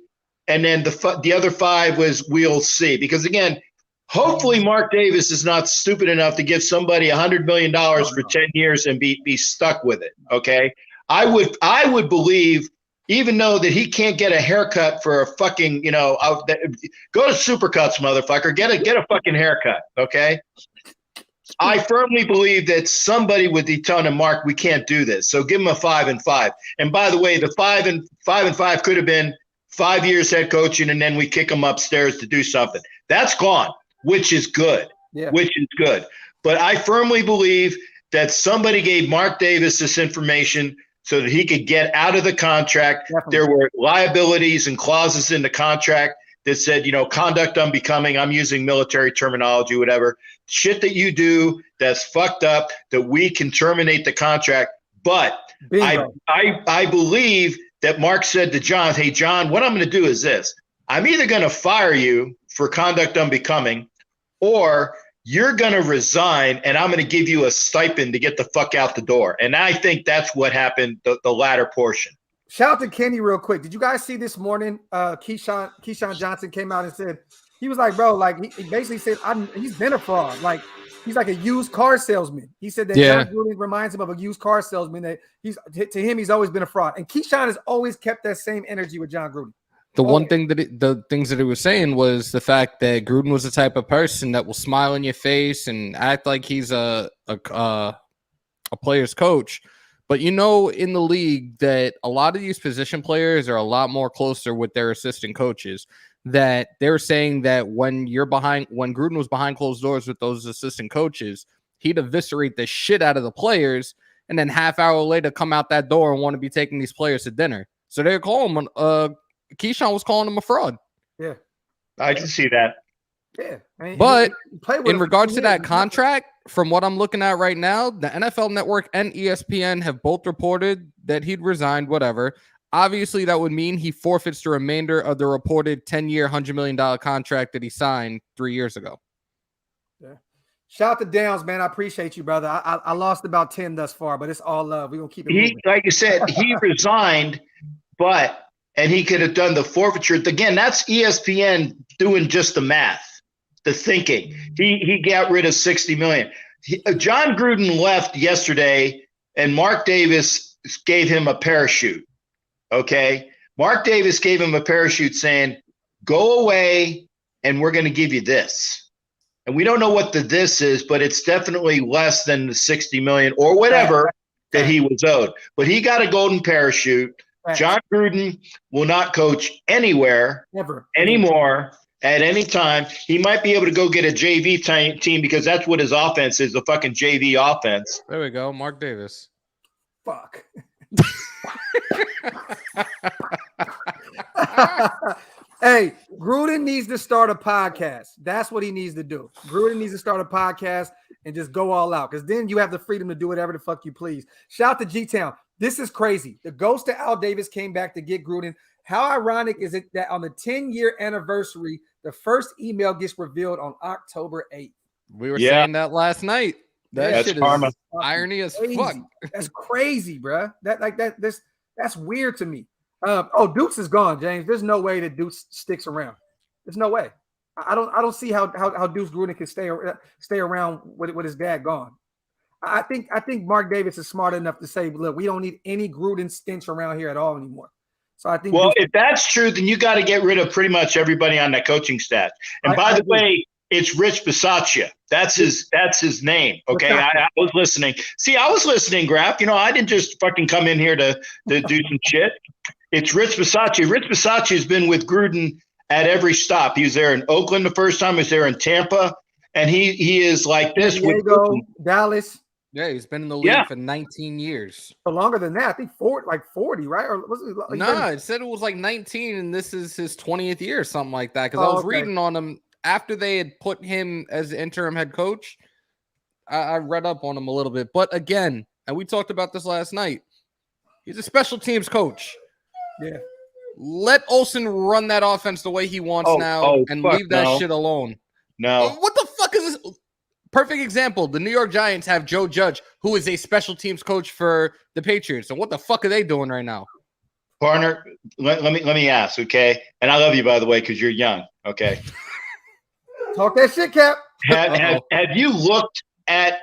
and then the other 5 was we'll see. Because again, hopefully Mark Davis is not stupid enough to give somebody $100 million for 10 years and be stuck with it. Okay. I would believe, even though that he can't get a haircut for a fucking, go to Supercuts, motherfucker, get a fucking haircut. Okay. I firmly believe that somebody would be telling him, Mark, we can't do this. So give him a 5-5. And by the way, the 5-5 could have been 5 years head coaching, and then we kick him upstairs to do something. That's gone, which is good. Yeah. Which is good. But I firmly believe that somebody gave Mark Davis this information so that he could get out of the contract. Definitely. There were liabilities and clauses in the contract that said, conduct unbecoming. I'm using military terminology, whatever. Shit that you do that's fucked up, that we can terminate the contract. But I believe that Mark said to John, hey, John, what I'm going to do is this. I'm either going to fire you for conduct unbecoming, or you're going to resign, and I'm going to give you a stipend to get the fuck out the door. And I think that's what happened, the latter portion. Shout out to Kenny real quick. Did you guys see this morning? Keyshawn Johnson came out and said, he was like, bro, like he basically said, he's been a fraud. Like he's like a used car salesman. He said that John Gruden reminds him of a used car salesman. That to him, he's always been a fraud. And Keyshawn has always kept that same energy with John Gruden. The things that he was saying was the fact that Gruden was the type of person that will smile in your face and act like he's a player's coach. But in the league that a lot of these position players are a lot more closer with their assistant coaches, that they're saying that when Gruden was behind closed doors with those assistant coaches, he'd eviscerate the shit out of the players and then half hour later come out that door and want to be taking these players to dinner. So they're calling him, Keyshawn was calling him a fraud. Yeah. I can see that. Yeah. But in regards to that contract, from what I'm looking at right now, the NFL Network and ESPN have both reported that he'd resigned, whatever. Obviously, that would mean he forfeits the remainder of the reported 10-year, $100 million contract that he signed 3 years ago. Yeah. Shout out to Downs, man. I appreciate you, brother. I lost about 10 thus far, but it's all love. We're going to keep it moving. Like you said, he resigned, and he could have done the forfeiture. Again, that's ESPN doing just the math. The thinking. He got rid of $60 million. John Gruden left yesterday, and Mark Davis gave him a parachute. Okay? Mark Davis gave him a parachute saying, go away, and we're going to give you this. And we don't know what the this is, but it's definitely less than the $60 million or whatever that he was owed. But he got a golden parachute. John Gruden will not coach anywhere anymore. At any time. He might be able to go get a JV team because that's what his offense is, the fucking JV offense. There we go, Mark Davis. Fuck. Hey, Gruden needs to start a podcast. That's what he needs to do. Gruden needs to start a podcast and just go all out, because then you have the freedom to do whatever the fuck you please. Shout out to G-Town. This is crazy. The ghost of Al Davis came back to get Gruden. How ironic is it that on the 10-year anniversary, the first email gets revealed on October 8th? We were saying that last night. That's shit karma. Is irony as crazy. Fuck. That's crazy, bro. That's weird to me. Dukes is gone, James. There's no way that Dukes sticks around. There's no way. I don't see how Dukes Gruden can stay around with his dad gone. I think Mark Davis is smart enough to say, look, we don't need any Gruden stench around here at all anymore. So I think. Well, if that's true, then you got to get rid of pretty much everybody on that coaching staff. And by the way, it's Rich Bisaccia. That's his name. Okay, I was listening. See, I was listening, Graf. I didn't just fucking come in here to do some shit. It's Rich Bisaccia. Rich Bisaccia has been with Gruden at every stop. He was there in Oakland the first time. He was there in Tampa, and he is like this. Diego, Dallas. Yeah, he's been in the league for 19 years. For longer than that, I think 40, right? Or was it like No, it said it was like 19, and this is his 20th year, or something like that. Because I was reading on him after they had put him as the interim head coach. I read up on him a little bit, but again, and we talked about this last night. He's a special teams coach. Yeah. Let Olsen run that offense the way he wants and leave that shit alone. No. What the fuck is this? Perfect example. The New York Giants have Joe Judge, who is a special teams coach for the Patriots. And what the fuck are they doing right now? Partner, let me ask, okay? And I love you, by the way, because you're young, okay? Talk that shit, Cap. Have you looked at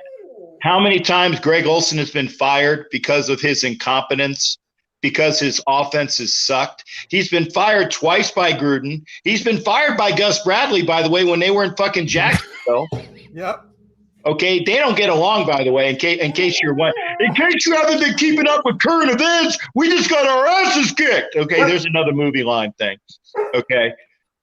how many times Greg Olsen has been fired because of his incompetence, because his offense has sucked? He's been fired twice by Gruden. He's been fired by Gus Bradley, by the way, when they were in fucking Jacksonville. Yep. Okay, they don't get along, by the way, in case you're wondering. In case you haven't been keeping up with current events, we just got our asses kicked. Okay, there's another movie line thing. Okay,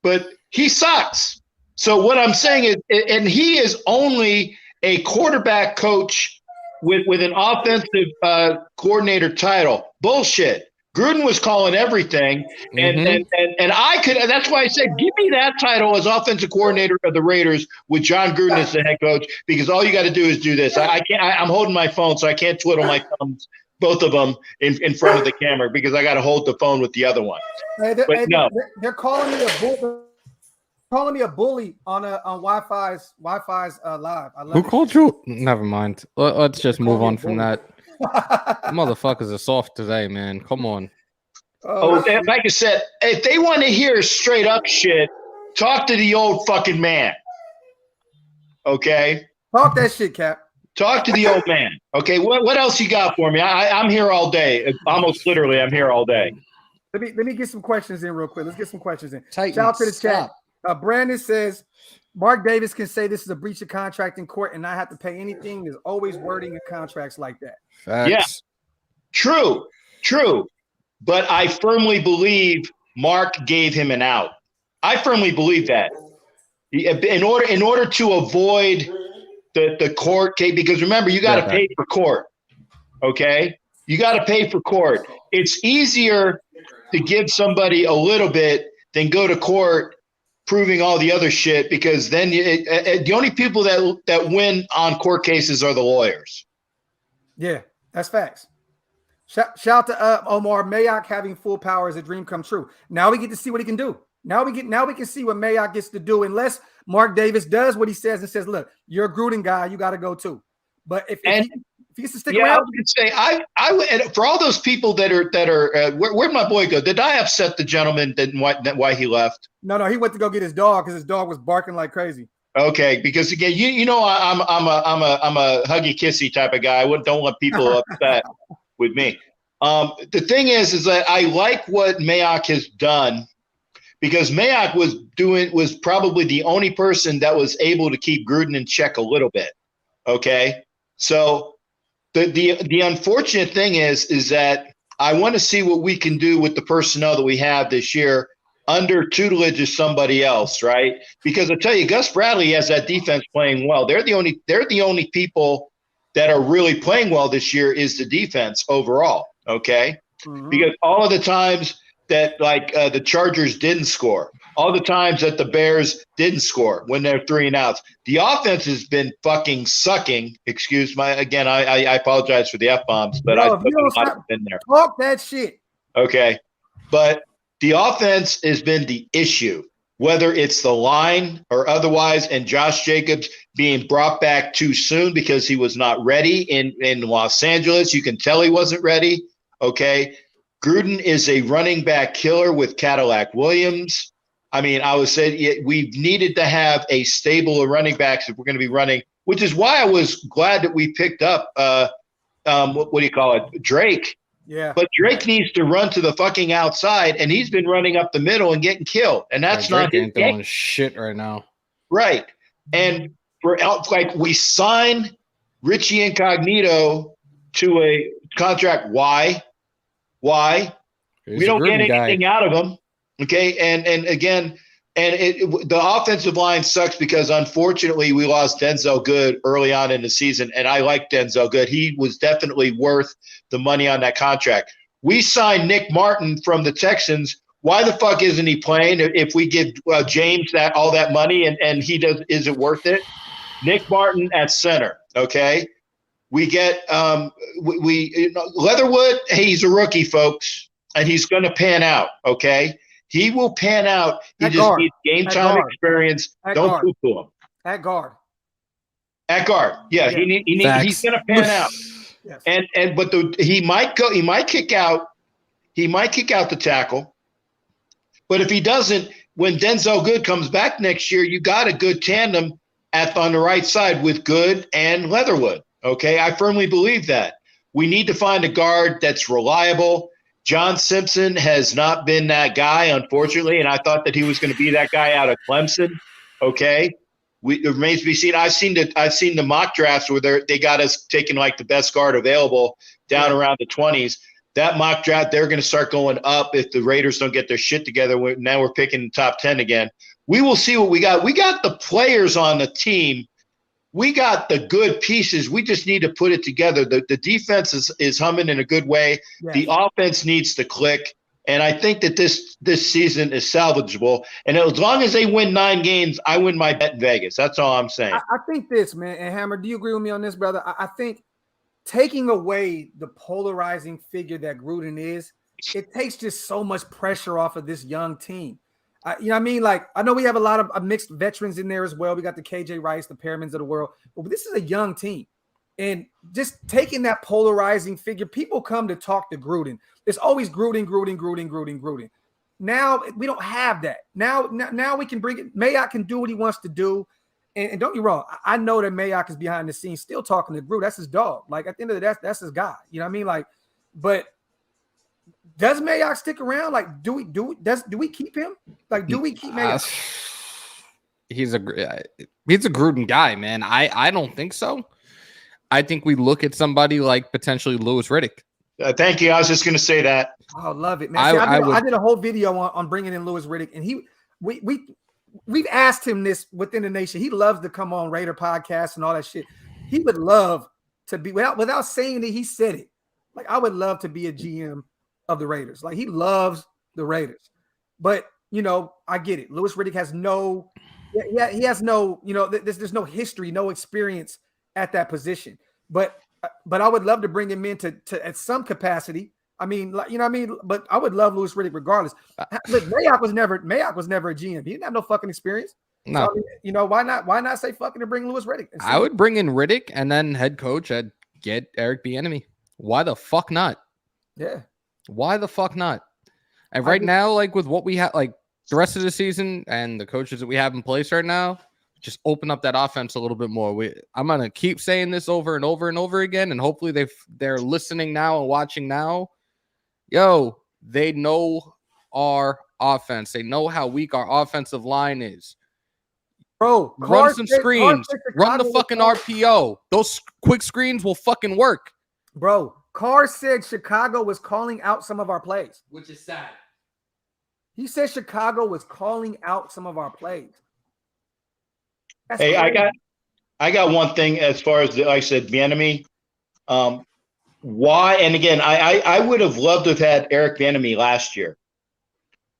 but he sucks. So what I'm saying is, and he is only a quarterback coach with an offensive coordinator title. Bullshit. Gruden was calling everything, and I could. That's why I said, give me that title as offensive coordinator of the Raiders with John Gruden as the head coach, because all you got to do is do this. I can't. I'm holding my phone, so I can't twiddle my thumbs, both of them in front of the camera, because I got to hold the phone with the other one. They're calling me a bull. Calling me a bully on Wi-Fi's live. Who called you? Never mind. Let's just move on from that. Motherfuckers are soft today, man. Come on. Like I said, if they want to hear straight up shit, talk to the old fucking man. Okay? Talk that shit, Cap. Talk to the old man. Okay, what else you got for me? I'm here all day. Almost literally, I'm here all day. Let me get some questions in real quick. Let's get some questions in. Titans, shout out to the chat. Brandon says, Mark Davis can say this is a breach of contract in court and not have to pay anything. There's always wording in contracts like that. Facts. Yeah, true. But I firmly believe Mark gave him an out. I firmly believe that. In order to avoid the court case, because remember, you got to pay for court. Okay? You got to pay for court. It's easier to give somebody a little bit than go to court proving all the other shit, because then the only people that win on court cases are the lawyers. Yeah, that's facts. Shout out to Omar. Mayock having full power is a dream come true. Now we get to see what he can do. Now we can see what Mayock gets to do, unless Mark Davis does what he says and says, look, you're a Gruden guy, you got to go too. But if he gets to stick around, I would say I for all those people that are where'd my boy go? Did I upset the gentleman why he left? No, he went to go get his dog because his dog was barking like crazy. Okay, because again, you know, I'm a huggy kissy type of guy. I don't want people upset with me. The thing is that I like what Mayock has done, because Mayock was probably the only person that was able to keep Gruden in check a little bit. Okay, so the unfortunate thing is that I want to see what we can do with the personnel that we have this year under tutelage of somebody else, right? Because I tell you, Gus Bradley has that defense playing well. They're the only people that are really playing well this year is the defense overall. Okay, because all of the times that the Chargers didn't score, all the times that the Bears didn't score when they're 3 and outs, the offense has been fucking sucking. Excuse my again, I apologize for the F-bombs, but I have been there. Talk that shit. Okay, but the offense has been the issue, whether it's the line or otherwise, and Josh Jacobs being brought back too soon because he was not ready in Los Angeles. You can tell he wasn't ready. Okay. Gruden is a running back killer with Cadillac Williams. I mean, I would say we needed to have a stable of running backs if we're going to be running, which is why I was glad that we picked up what do you call it? Drake. Yeah. But Drake needs to run to the fucking outside, and he's been running up the middle and getting killed. And that's not Drake ain't doing shit right now. Right. And we sign Richie Incognito to a contract. Why? We don't get anything out of him. Okay. And again, the offensive line sucks because, unfortunately, we lost Denzel Good early on in the season, and I like Denzel Good. He was definitely worth the money on that contract. We signed Nick Martin from the Texans. Why the fuck isn't he playing if we give James all that money and he is it worth it? Nick Martin at center, okay? We get Leatherwood, he's a rookie, folks, and he's going to pan out, okay? He will pan out. He just needs game time experience. Don't poo-poo him. At guard. At guard. Yeah. He's going to pan out. Yes. But he might kick out. He might kick out the tackle. But if he doesn't, when Denzel Good comes back next year, you got a good tandem on the right side with Good and Leatherwood. Okay. I firmly believe that. We need to find a guard that's reliable. John Simpson has not been that guy, unfortunately, and I thought that he was going to be that guy out of Clemson. Okay, it remains to be seen. I've seen the mock drafts where they got us taking like the best guard available down around the 20s. That mock draft, they're going to start going up if the Raiders don't get their shit together. Now we're picking the top 10 again. We will see what we got. We got the players on the team. We got the good pieces. We just need to put it together. The defense is humming in a good way. Yes. The offense needs to click. And I think that this season is salvageable. And as long as they win 9 games, I win my bet in Vegas. That's all I'm saying. I think this, man. And Hammer, do you agree with me on this, brother? I think taking away the polarizing figure that Gruden is, it takes just so much pressure off of this young team. You know what I mean? Like, I know we have a lot of mixed veterans in there as well. We got the KJ Rice, the Perrimans of the world. But this is a young team. And just taking that polarizing figure, people come to talk to Gruden. It's always Gruden. Now, we don't have that. Now we can bring it. Mayock can do what he wants to do. And don't get me wrong. I know that Mayock is behind the scenes still talking to Gruden. That's his dog. Like, at the end of the day, that's his guy. You know what I mean? Like, but does Mayock stick around? Like, do we keep him? Like, do we keep Mayock? He's a Gruden guy, man. I don't think so. I think we look at somebody like potentially Louis Riddick. Thank you. I was just going to say that. I love it, man. See, I did a whole video on bringing in Louis Riddick, and we've asked him this within the nation. He loves to come on Raider podcasts and all that shit. He would love to be without saying it. He said it. Like, I would love to be a GM of the Raiders. Like, he loves the Raiders. But, you know, I get it. Louis Riddick has he has no, you know, there's no history, no experience at that position. But I would love to bring him in to at some capacity. I mean, like, you know what I mean? But I would love Louis Riddick regardless. Look, Mayock was never a GM. He didn't have no fucking experience. No. So, I mean, you know, why not say fucking to bring Louis Riddick? I would bring in Riddick and then head coach. I'd get Eric Bieniemy. Why the fuck not? Yeah. Why the fuck not? And right now, like, with what we have, like, the rest of the season and the coaches that we have in place right now, just open up that offense a little bit more. I'm going to keep saying this over and over and over again, and hopefully they're listening now and watching now. Yo, they know our offense. They know how weak our offensive line is. Bro, run some screens. Run the fucking RPO. Those quick screens will fucking work. Bro, Carr said Chicago was calling out some of our plays. Which is sad. He said Chicago was calling out some of our plays. That's hey, crazy. I got one thing as far as, like I said, Bieniemy. Why? And again, I would have loved to have had Eric Bieniemy last year.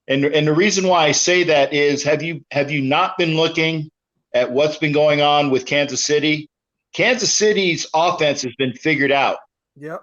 And the reason why I say that is, have you not been looking at what's been going on with Kansas City? Kansas City's offense has been figured out. Yep.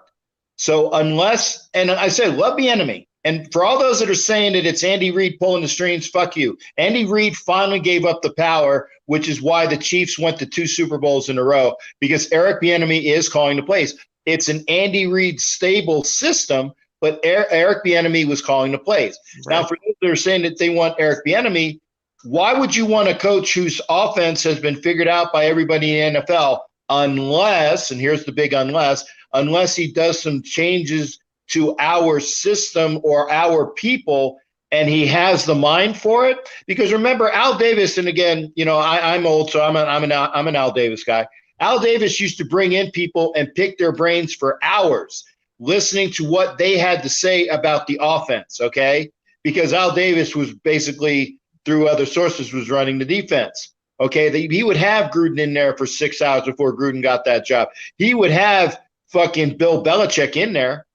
So unless, and I said, love Bieniemy. And for all those that are saying that it's Andy Reid pulling the strings, fuck you. Andy Reid finally gave up the power, which is why the Chiefs went to 2 Super Bowls in a row, because Eric Bieniemy is calling the plays. It's an Andy Reid stable system, but Eric Bieniemy was calling the plays. Right. Now, for those that are saying that they want Eric Bieniemy, why would you want a coach whose offense has been figured out by everybody in the NFL unless, and here's the big unless he does some changes to our system or our people, and he has the mind for it? Because remember, Al Davis, and again, you know, I'm old, so I'm an Al Davis guy. Al Davis used to bring in people and pick their brains for hours, listening to what they had to say about the offense, okay? Because Al Davis was basically through other sources, was running the defense. Okay, he would have Gruden in there for 6 hours before Gruden got that job. He would have fucking Bill Belichick in there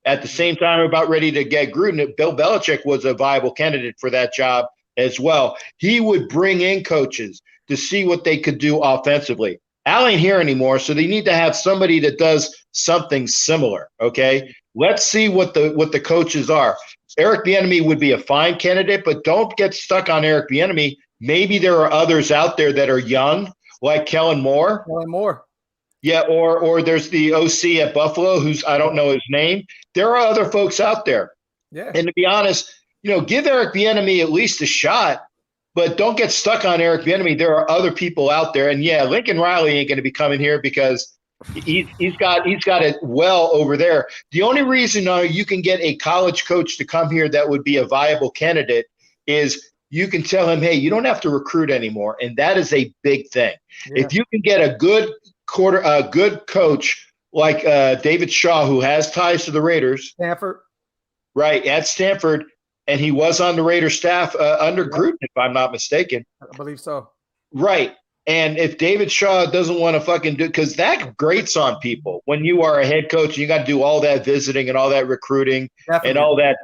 at the same time about ready to get Gruden. Bill Belichick was a viable candidate for that job as well. He would bring in coaches to see what they could do offensively. Al ain't here anymore, so they need to have somebody that does something similar, okay? Let's see what the coaches are. Eric Bieniemy would be a fine candidate, but don't get stuck on Eric Bieniemy. Maybe there are others out there that are young, like Kellen Moore. Kellen Moore. Yeah, or there's the OC at Buffalo, who's I don't know his name. There are other folks out there. Yeah. And to be honest, give Eric Bieniemy at least a shot, but don't get stuck on Eric Bieniemy. There are other people out there, and yeah, Lincoln Riley ain't going to be coming here because he's got it well over there. The only reason you can get a college coach to come here that would be a viable candidate is you can tell him, hey, you don't have to recruit anymore, and that is a big thing. Yeah. If you can get a good coach like David Shaw, who has ties to the Raiders, Stanford, right at Stanford, and he was on the Raiders staff under Gruden, if I'm not mistaken. I believe so. Right. And if David Shaw doesn't want to fucking do, because that grates on people when you are a head coach and you got to do all that visiting and all that recruiting and all that,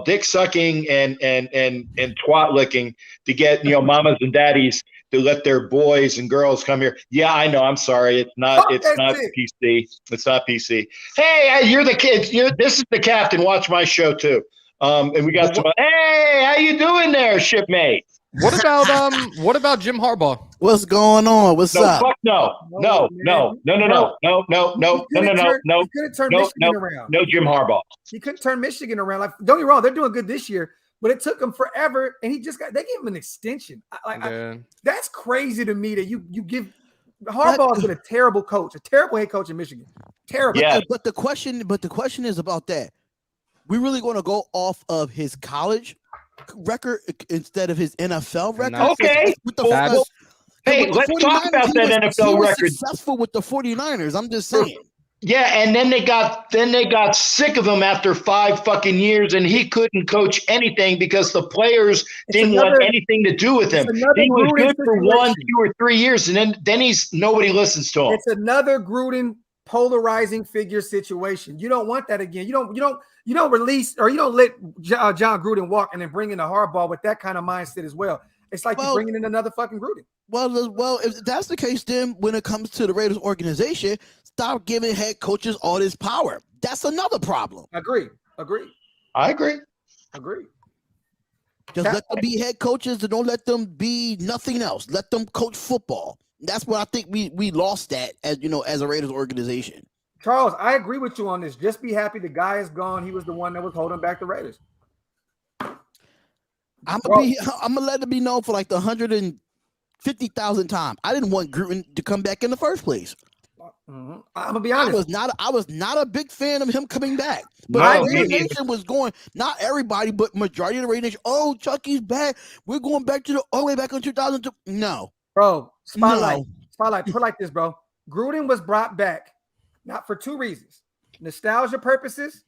dick sucking and twat licking to get, mamas and daddies to let their boys and girls come here. Yeah, I know. I'm sorry. It's not PC. It's not PC. Hey, you're the kids. This is the captain. Watch my show too. And we got some. Hey, how you doing there, shipmate? What about Jim Harbaugh? What's going on? What's up? Fuck no. No. He couldn't turn Michigan around. No Jim Harbaugh. He couldn't turn Michigan around. Like, don't get me wrong, they're doing good this year, but it took him forever, and they gave him an extension. That's crazy to me that you give Harbaugh's been a terrible coach, a terrible head coach in Michigan. Terrible. Yeah. But the question is about that. We really going to go off of his college record instead of his NFL record? Okay. Hey, let's talk about that NFL record. Successful with the 49ers. I'm just saying. Yeah, and then they got sick of him after 5 fucking years, and he couldn't coach anything because the players didn't want anything to do with him. He was good for 1, 2, or 3 years, and then nobody listens to him. It's another Gruden polarizing figure situation. You don't want that again. You don't release or you don't let John Gruden walk and then bring in a Harbaugh with that kind of mindset as well. It's like you're bringing in another fucking Gruden. Well, if that's the case, then when it comes to the Raiders organization, stop giving head coaches all this power. That's another problem. Agree. I agree. Just let them be head coaches and don't let them be nothing else. Let them coach football. That's what I think we lost that as a Raiders organization. Charles, I agree with you on this. Just be happy the guy is gone. He was the one that was holding back the Raiders. I'm gonna let it be known for like the 150,000th time. I didn't want Gruden to come back in the first place. Mm-hmm. I'm gonna be honest. I was not a big fan of him coming back. But Raider Nation was going, not everybody, but majority of the Raider Nation. Oh, Chucky's back. We're going back to all the way back in 2002. No, bro. Spotlight. Put like this, bro. Gruden was brought back not for 2 reasons: nostalgia purposes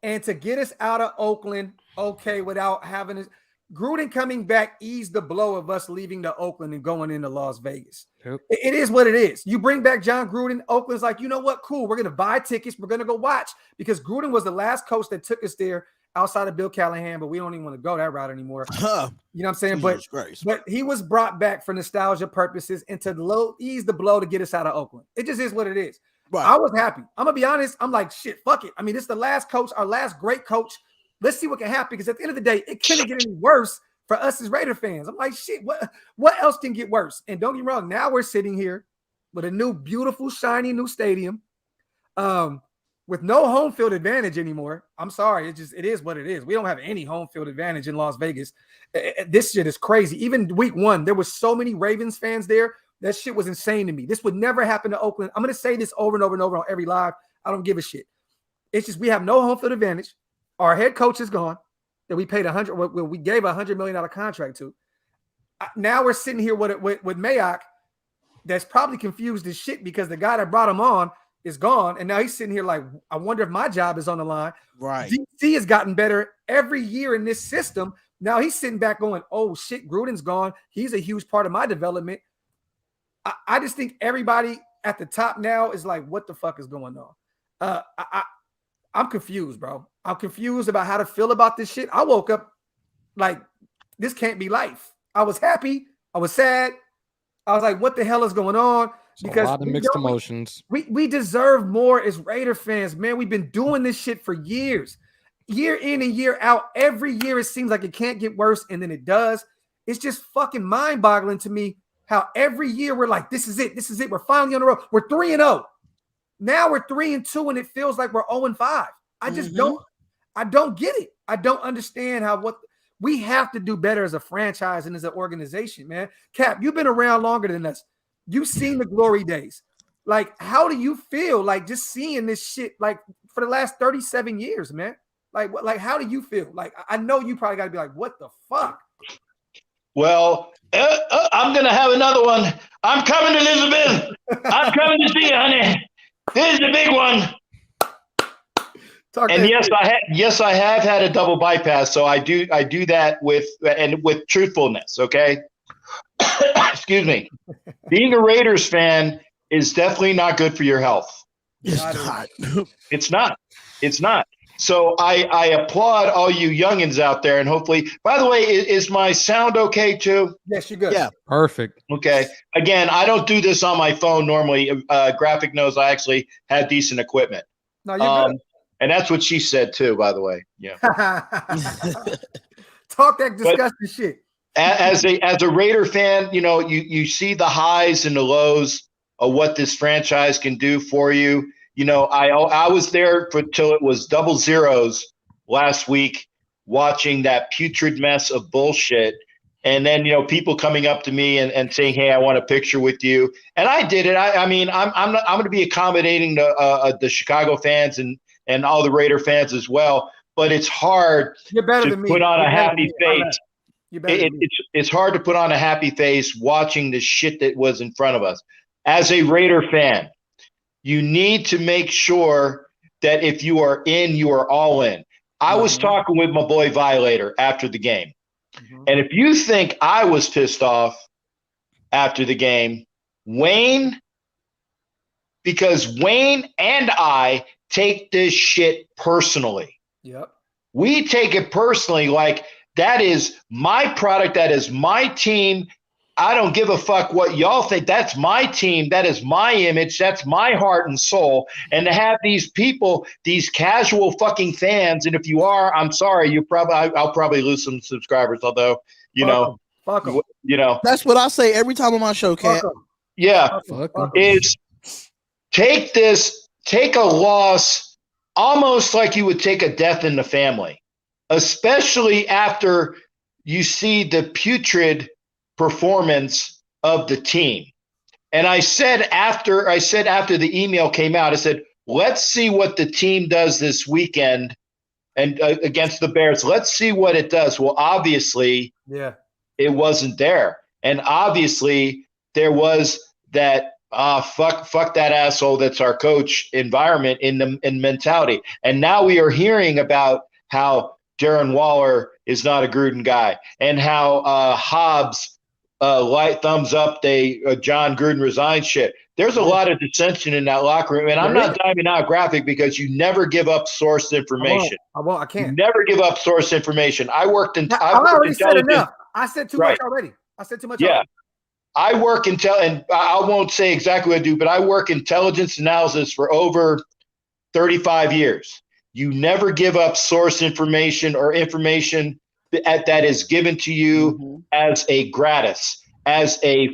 and to get us out of Oakland. Okay, without having this. Gruden coming back eased the blow of us leaving to Oakland and going into Las Vegas. Yep. It is what it is. You bring back John Gruden, Oakland's like, you know what? Cool. We're going to buy tickets. We're going to go watch because Gruden was the last coach that took us there outside of Bill Callahan, but we don't even want to go that route anymore. You know what I'm saying? But he was brought back for nostalgia purposes and to ease the blow to get us out of Oakland. It just is what it is. Right. I was happy. I'm going to be honest. I'm like, shit, fuck it. I mean, it's the last coach, our last great coach. Let's see what can happen because at the end of the day, it couldn't get any worse for us as Raider fans. I'm like, shit, what else can get worse? And don't get me wrong, now we're sitting here with a new, beautiful, shiny new stadium with no home field advantage anymore. I'm sorry. It is what it is. We don't have any home field advantage in Las Vegas. This shit is crazy. Even week 1, there was so many Ravens fans there. That shit was insane to me. This would never happen to Oakland. I'm going to say this over and over and over on every live. I don't give a shit. It's just we have no home field advantage. Our head coach is gone. That we paid we gave a $100 million contract to. Now we're sitting here with Mayock that's probably confused as shit because the guy that brought him on is gone. And now he's sitting here like, I wonder if my job is on the line. Right. DC has gotten better every year in this system, Now he's sitting back going, oh shit, Gruden's gone. He's a huge part of my development. I just think everybody at the top now is like, what the fuck is going on? I'm confused, bro. I'm confused about how to feel about this shit. I woke up like, this can't be life. I was happy. I was sad. I was like, what the hell is going on? Because a lot of mixed emotions. We deserve more as Raider fans, man. We've been doing this shit for years. Year in and year out. Every year it seems like it can't get worse, and then it does. It's just fucking mind-boggling to me how every year we're like, this is it. This is it. We're finally on the road. We're 3-0. Now we're 3-2, and it feels like we're 0-5. I just don't get it. I don't understand we have to do better as a franchise and as an organization, man. Cap, you've been around longer than us. You've seen the glory days. Like, how do you feel like just seeing this shit like for the last 37 years, man? Like how do you feel? Like, I know you probably got to be like, what the fuck? Well, I'm going to have another one. I'm coming, Elizabeth. I'm coming to see you, honey. Here's the big one. And yes, I have had a double bypass, so I do that with truthfulness, okay? Excuse me. Being a Raiders fan is definitely not good for your health. It's not. It's not. So I applaud all you youngins out there, and hopefully, by the way, is my sound okay too? Yes, you're good. Yeah. Perfect. Okay. Again, I don't do this on my phone normally. Graphic knows I actually have decent equipment. No, you're good. And that's what she said too, by the way. Yeah. Talk that disgusting shit. As a Raider fan, you know, you see the highs and the lows of what this franchise can do for you. You know, I was there till it was 00 last week, watching that putrid mess of bullshit. And then, you know, people coming up to me and saying, "Hey, I want a picture with you." And I did it. I mean, I'm going to be accommodating the Chicago fans and all the Raider fans as well. But it's hard to put on a happy face. It's hard to put on a happy face watching the shit that was in front of us. As a Raider fan, you need to make sure that if you are in, you are all in. I was talking with my boy Violator after the game. And if you think I was pissed off after the game, because Wayne and I take this shit personally. Yep. We take it personally, like that is my product, that is my team. I don't give a fuck what y'all think. That's my team. That is my image. That's my heart and soul. And to have these people, these casual fucking fans, and if you are, I'm sorry, I'll probably lose some subscribers. Although, fuck 'em. You know, that's what I say every time on my show, Cat. Yeah, is take a loss almost like you would take a death in the family, especially after you see the putrid performance of the team. And I said after the email came out, I said, let's see what the team does this weekend and against the Bears. Let's see what it does. Well, obviously, it wasn't there. And obviously there was that fuck that asshole that's our coach environment in mentality. And now we are hearing about how Darren Waller is not a Gruden guy and how Hobbs light thumbs up John Gruden resigned shit. There's a lot of dissension in that locker room, and I'm not diving out graphic because you never give up source information. I can't. You never give up source information. I already said enough. I said too much already. Already. I work and I won't say exactly what I do, but I work intelligence analysis for over 35 years. You never give up source information or information that is given to you as a gratis,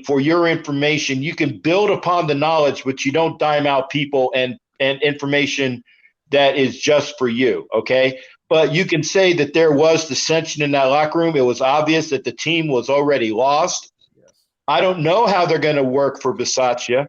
for your information. You can build upon the knowledge, but you don't dime out people and information that is just for you. Okay. But you can say that there was dissension in that locker room. It was obvious that the team was already lost. Yes. I don't know how they're going to work for Bisaccia.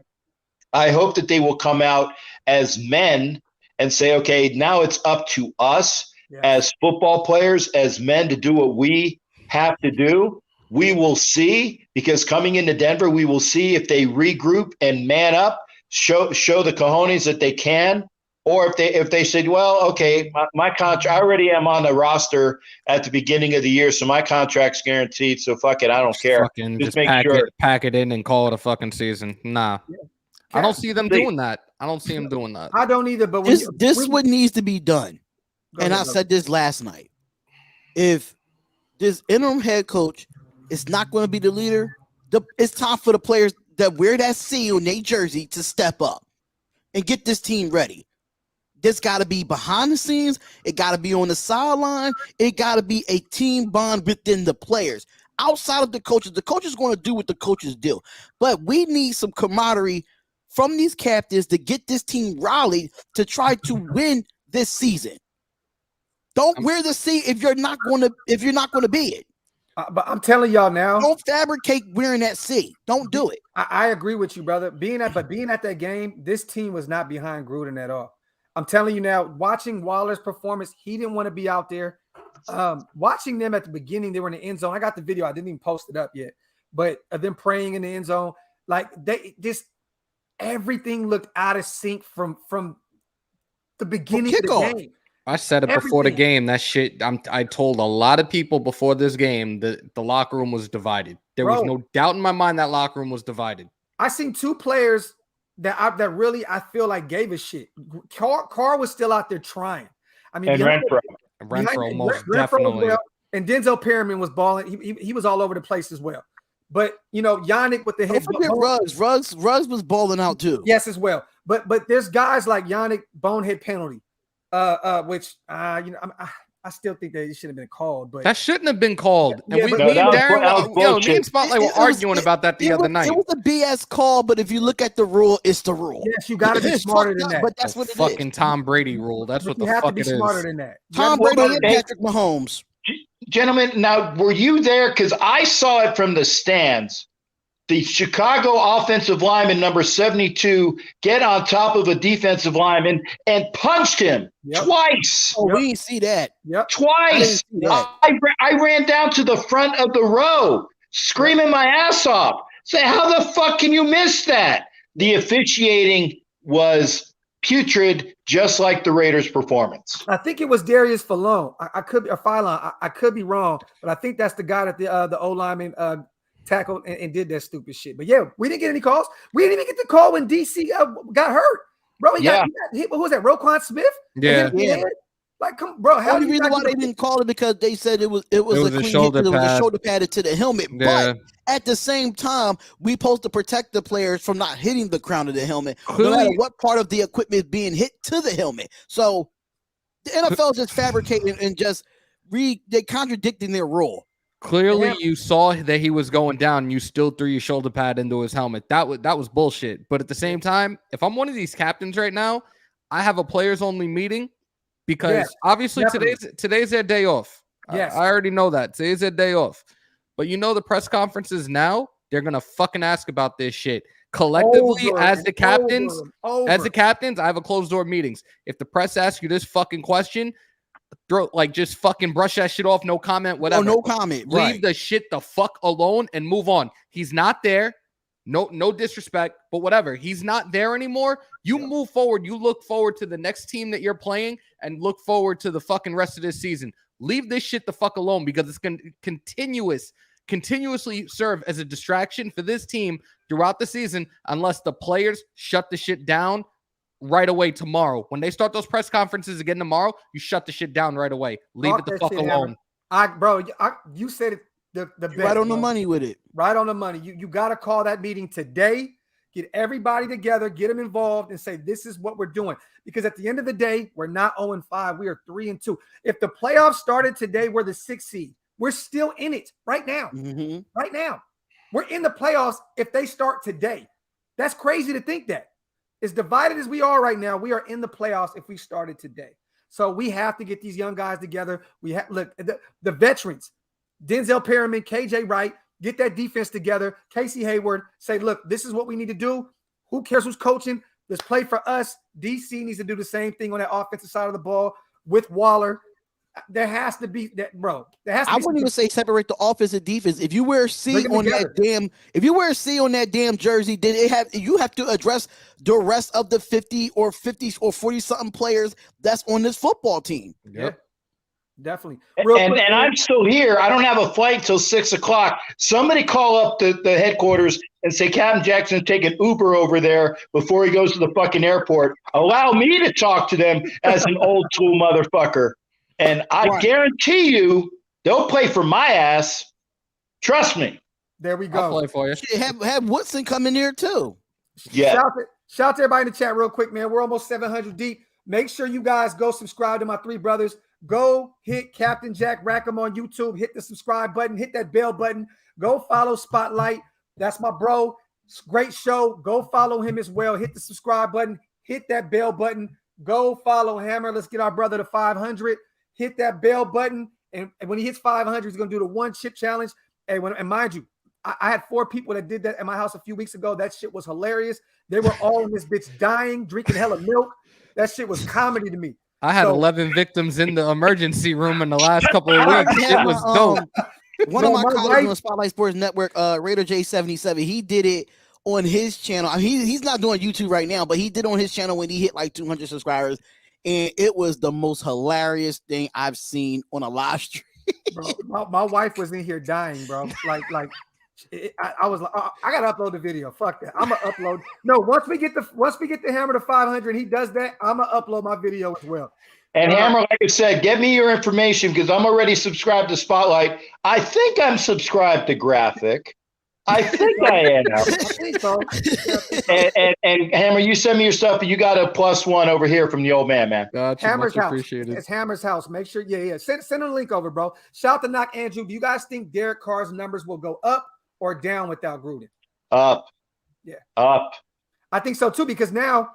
I hope that they will come out as men and say, okay, now it's up to us as football players, as men, to do what we have to do. We will see, because coming into Denver, we will see if they regroup and man up, show the cojones that they can, Or if they said, well, okay, my contract, I already am on the roster at the beginning of the year, so my contract's guaranteed. So fuck it, I don't care. Fucking Just just make sure. pack it in and call it a fucking season. Nah, I don't see them doing that. I don't see them doing that. I don't either. But this what needs to be done. And I said this last night. If this interim head coach is not going to be the leader, it's time for the players that wear that C on their jersey to step up and get this team ready. This got to be behind the scenes. It got to be on the sideline. It got to be a team bond within the players. Outside of the coaches going to do what the coaches do. But we need some camaraderie from these captains to get this team rallied to try to win this season. Don't wear the C if you're not going to be it. But I'm telling y'all now, don't fabricate wearing that C. Don't do it. I agree with you, brother. Being at that game, this team was not behind Gruden at all. I'm telling you now, watching Waller's performance, he didn't want to be out there. Watching them at the beginning, they were in the end zone. I got the video. I didn't even post it up yet. But them praying in the end zone, like everything looked out of sync from the beginning of the game. I said it before the game. That shit, I told a lot of people before this game that the locker room was divided. There was no doubt in my mind that locker room was divided. I seen two players that really I feel like gave a shit. Carr was still out there trying. I mean, and Renfro most definitely. Well, and Denzel Perryman was balling. He was all over the place as well. But Yannick with the head. Ruggs was balling out too. Yes, as well. But there's guys like Yannick bonehead penalty, which I still think that it should have been called, but that shouldn't have been called. Yeah, and me and Spotlight were arguing about that the other night. It was a BS call, but if you look at the rule, it's the rule. Yes, you got to be smarter than that. But that's what it is. Fucking Tom Brady rule. That's what the fuck it is. You have to be smarter than that. Tom Brady and Patrick Mahomes. Gentlemen, now were you there? Because I saw it from the stands. The Chicago offensive lineman, number 72, get on top of a defensive lineman and punched him twice. Oh, we didn't see that. Twice. I ran down to the front of the row, screaming my ass off. Say, how the fuck can you miss that? The officiating was putrid, just like the Raiders' performance. I think it was Darius Fallon. I could be Phylon. I could be wrong, but I think that's the guy that the O lineman tackled and did that stupid shit. But yeah, we didn't get any calls. We didn't even get the call when DC got hurt, bro. He got hit. Who was that? Roquan Smith? Yeah. Like, come, bro. How the reason why they didn't call it because they said it was a clean shoulder hit. It pad. was a shoulder padded to the helmet. Yeah. But at the same time, we supposed to protect the players from not hitting the crown of the helmet, Clearly, no matter what part of the equipment is being hit to the helmet. So the NFL is just fabricating and just they contradicting their rule. Clearly, you saw that he was going down, and you still threw your shoulder pad into his helmet. That was bullshit. But at the same time, if I'm one of these captains right now, I have a players-only meeting because obviously today's their day off. Yes. I already know that. Today's their day off. But the press conferences now, they're going to fucking ask about this shit. Collectively, as the captains, I have a closed-door meetings. If the press asks you this fucking question, just fucking brush that shit off. No comment, whatever. No comment. Leave the shit the fuck alone and move on. He's not there. No disrespect, but whatever. He's not there anymore. You move forward. You look forward to the next team that you're playing and look forward to the fucking rest of this season. Leave this shit the fuck alone because it's going to continuously serve as a distraction for this team throughout the season unless the players shut the shit down right away tomorrow. When they start those press conferences again tomorrow, you shut the shit down right away. Leave it the fuck alone. You said it the best. Right on the money with it. Right on the money. You got to call that meeting today. Get everybody together, get them involved, and say, this is what we're doing. Because at the end of the day, we're not 0-5. We are 3-2. If the playoffs started today, we're the 6th seed. We're still in it right now. Mm-hmm. Right now. We're in the playoffs if they start today. That's crazy to think that. As divided as we are right now, we are in the playoffs if we started today. So we have to get these young guys together. Look, the veterans, Denzel Perryman, KJ Wright, get that defense together. Casey Hayward, say, look, this is what we need to do. Who cares who's coaching? Let's play for us. DC needs to do the same thing on that offensive side of the ball with Waller. there has to be that, bro. There has to I be wouldn't even say separate the offense and defense. If you wear C Bring them on together. that damn jersey, then you have to address the rest of the 50 or 40 something players that's on this football team. Yeah, definitely. And I'm still here. I don't have a flight till 6:00. Somebody call up the headquarters and say Captain Jackson take an Uber over there before he goes to the fucking airport. Allow me to talk to them as an old school motherfucker. And I guarantee you they'll play for my ass. Trust me. There we go. I'll play for you. Have Woodson come in here too. Yeah. Shout out to everybody in the chat real quick, man. We're almost 700 deep. Make sure you guys go subscribe to my three brothers. Go hit Captain Jack Rackham on YouTube. Hit the subscribe button. Hit that bell button. Go follow Spotlight. That's my bro. Great show. Go follow him as well. Hit the subscribe button. Hit that bell button. Go follow Hammer. Let's get our brother to 500. Hit that bell button. And when he hits 500, he's going to do the one chip challenge. And mind you, I had 4 people that did that at my house a few weeks ago. That shit was hilarious. They were all in this bitch dying, drinking hella milk. That shit was comedy to me. I had 11 victims in the emergency room in the last couple of weeks. It was dope. One of my colleagues on Spotlight Sports Network, Raider J77, he did it on his channel. I mean, he's not doing YouTube right now, but he did on his channel when he hit like 200 subscribers. And it was the most hilarious thing I've seen on a live stream. Bro, my wife was in here dying, bro. I was like, I gotta upload the video. Fuck that. I'm gonna upload. No, once we get the Hammer to 500, he does that. I'm gonna upload my video as well. And Hammer, like I said, get me your information because I'm already subscribed to Spotlight. I think I'm subscribed to Graphic. I think I am. I think so. And Hammer, you send me your stuff, and you got a +1 over here from the old man. Gotcha. Hammer's Much house. appreciated. It's Hammer's house. Make sure, send a link over, bro. Shout to Knock Andrew. Do you guys think Derek Carr's numbers will go up or down without Gruden? Up. Yeah. Up. I think so too, because now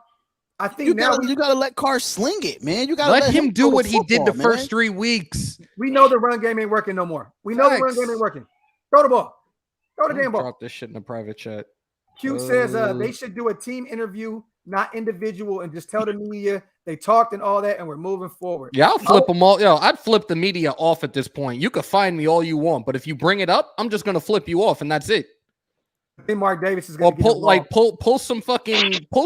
I think you gotta let Carr sling it, man. You gotta let him do what he did the man. first 3 weeks. We know the run game ain't working no more. We know the run game ain't working. Throw the ball. Throw the damn ball. Drop this shit in the private chat. Q says they should do a team interview, not individual, and just tell the media they talked and all that, and we're moving forward. Yeah, I'll flip them all. Yo, I'd flip the media off at this point. You could find me all you want, but if you bring it up, I'm just gonna flip you off, and that's it. I think Mark Davis is gonna pull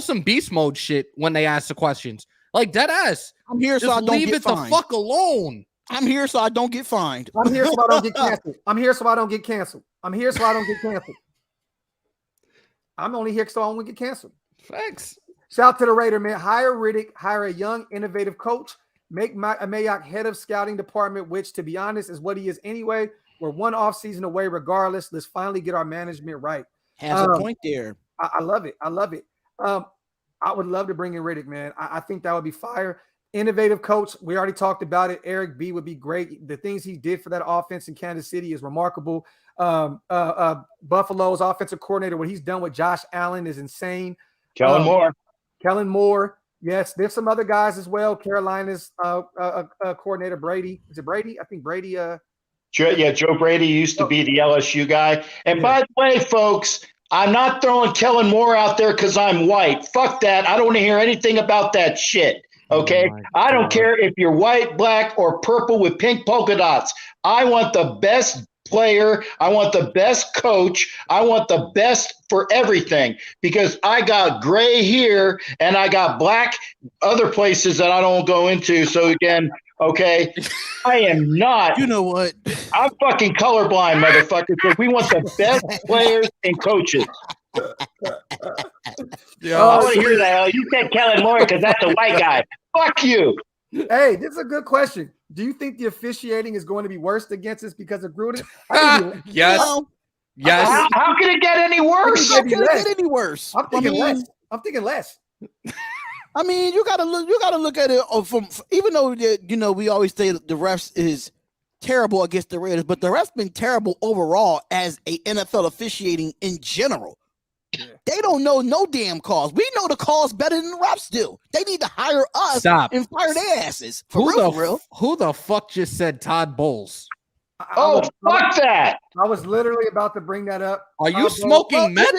some beast mode shit when they ask the questions. Like dead ass. I'm here just so I don't leave get it fined. the fuck alone. I'm here so I don't get fined. I'm here so I don't get canceled. I'm here so I don't get canceled. I'm here so I don't get canceled. I'm only here so I don't get canceled. Facts. Shout out to the Raider, man. Hire Riddick, hire a young, innovative coach. Make Mayock head of scouting department, which, to be honest, is what he is anyway. We're one offseason away regardless. Let's finally get our management right. Has a point there. I love it. I love it. I would love to bring in Riddick, man. I think that would be fire. Innovative coach. We already talked about it. Eric B would be great. The things he did for that offense in Kansas City is remarkable. Buffalo's offensive coordinator, what he's done with Josh Allen is insane. Kellen Moore. Yes, there's some other guys as well. Carolina's coordinator, Brady. Is it Brady? I think Brady. Joe Brady used to be the LSU guy. And by the way, folks, I'm not throwing Kellen Moore out there because I'm white. Fuck that. I don't want to hear anything about that shit. Okay? I don't care if you're white, black, or purple with pink polka dots. I want the best player. I want the best coach. I want the best for everything because I got gray here and I got black other places that I don't go into. So again, okay, I am not. You know what? I'm fucking colorblind, motherfucker. So we want the best players and coaches. Yeah, I want to hear that. You said Kellen Moore because that's a white guy. Fuck you. Hey, this is a good question. Do you think the officiating is going to be worse against us because of Gruden? Yes. Yes. How can it get any worse? How can it get any worse? I'm thinking less. I mean, you gotta look at it from even though we always say that the refs is terrible against the Raiders, but the refs been terrible overall as a NFL officiating in general. Yeah. They don't know no damn calls. We know the calls better than the refs do. They need to hire us and fire their asses. For real. Who the fuck just said Todd Bowles? Fuck that. I was literally about to bring that up. Are you smoking meth?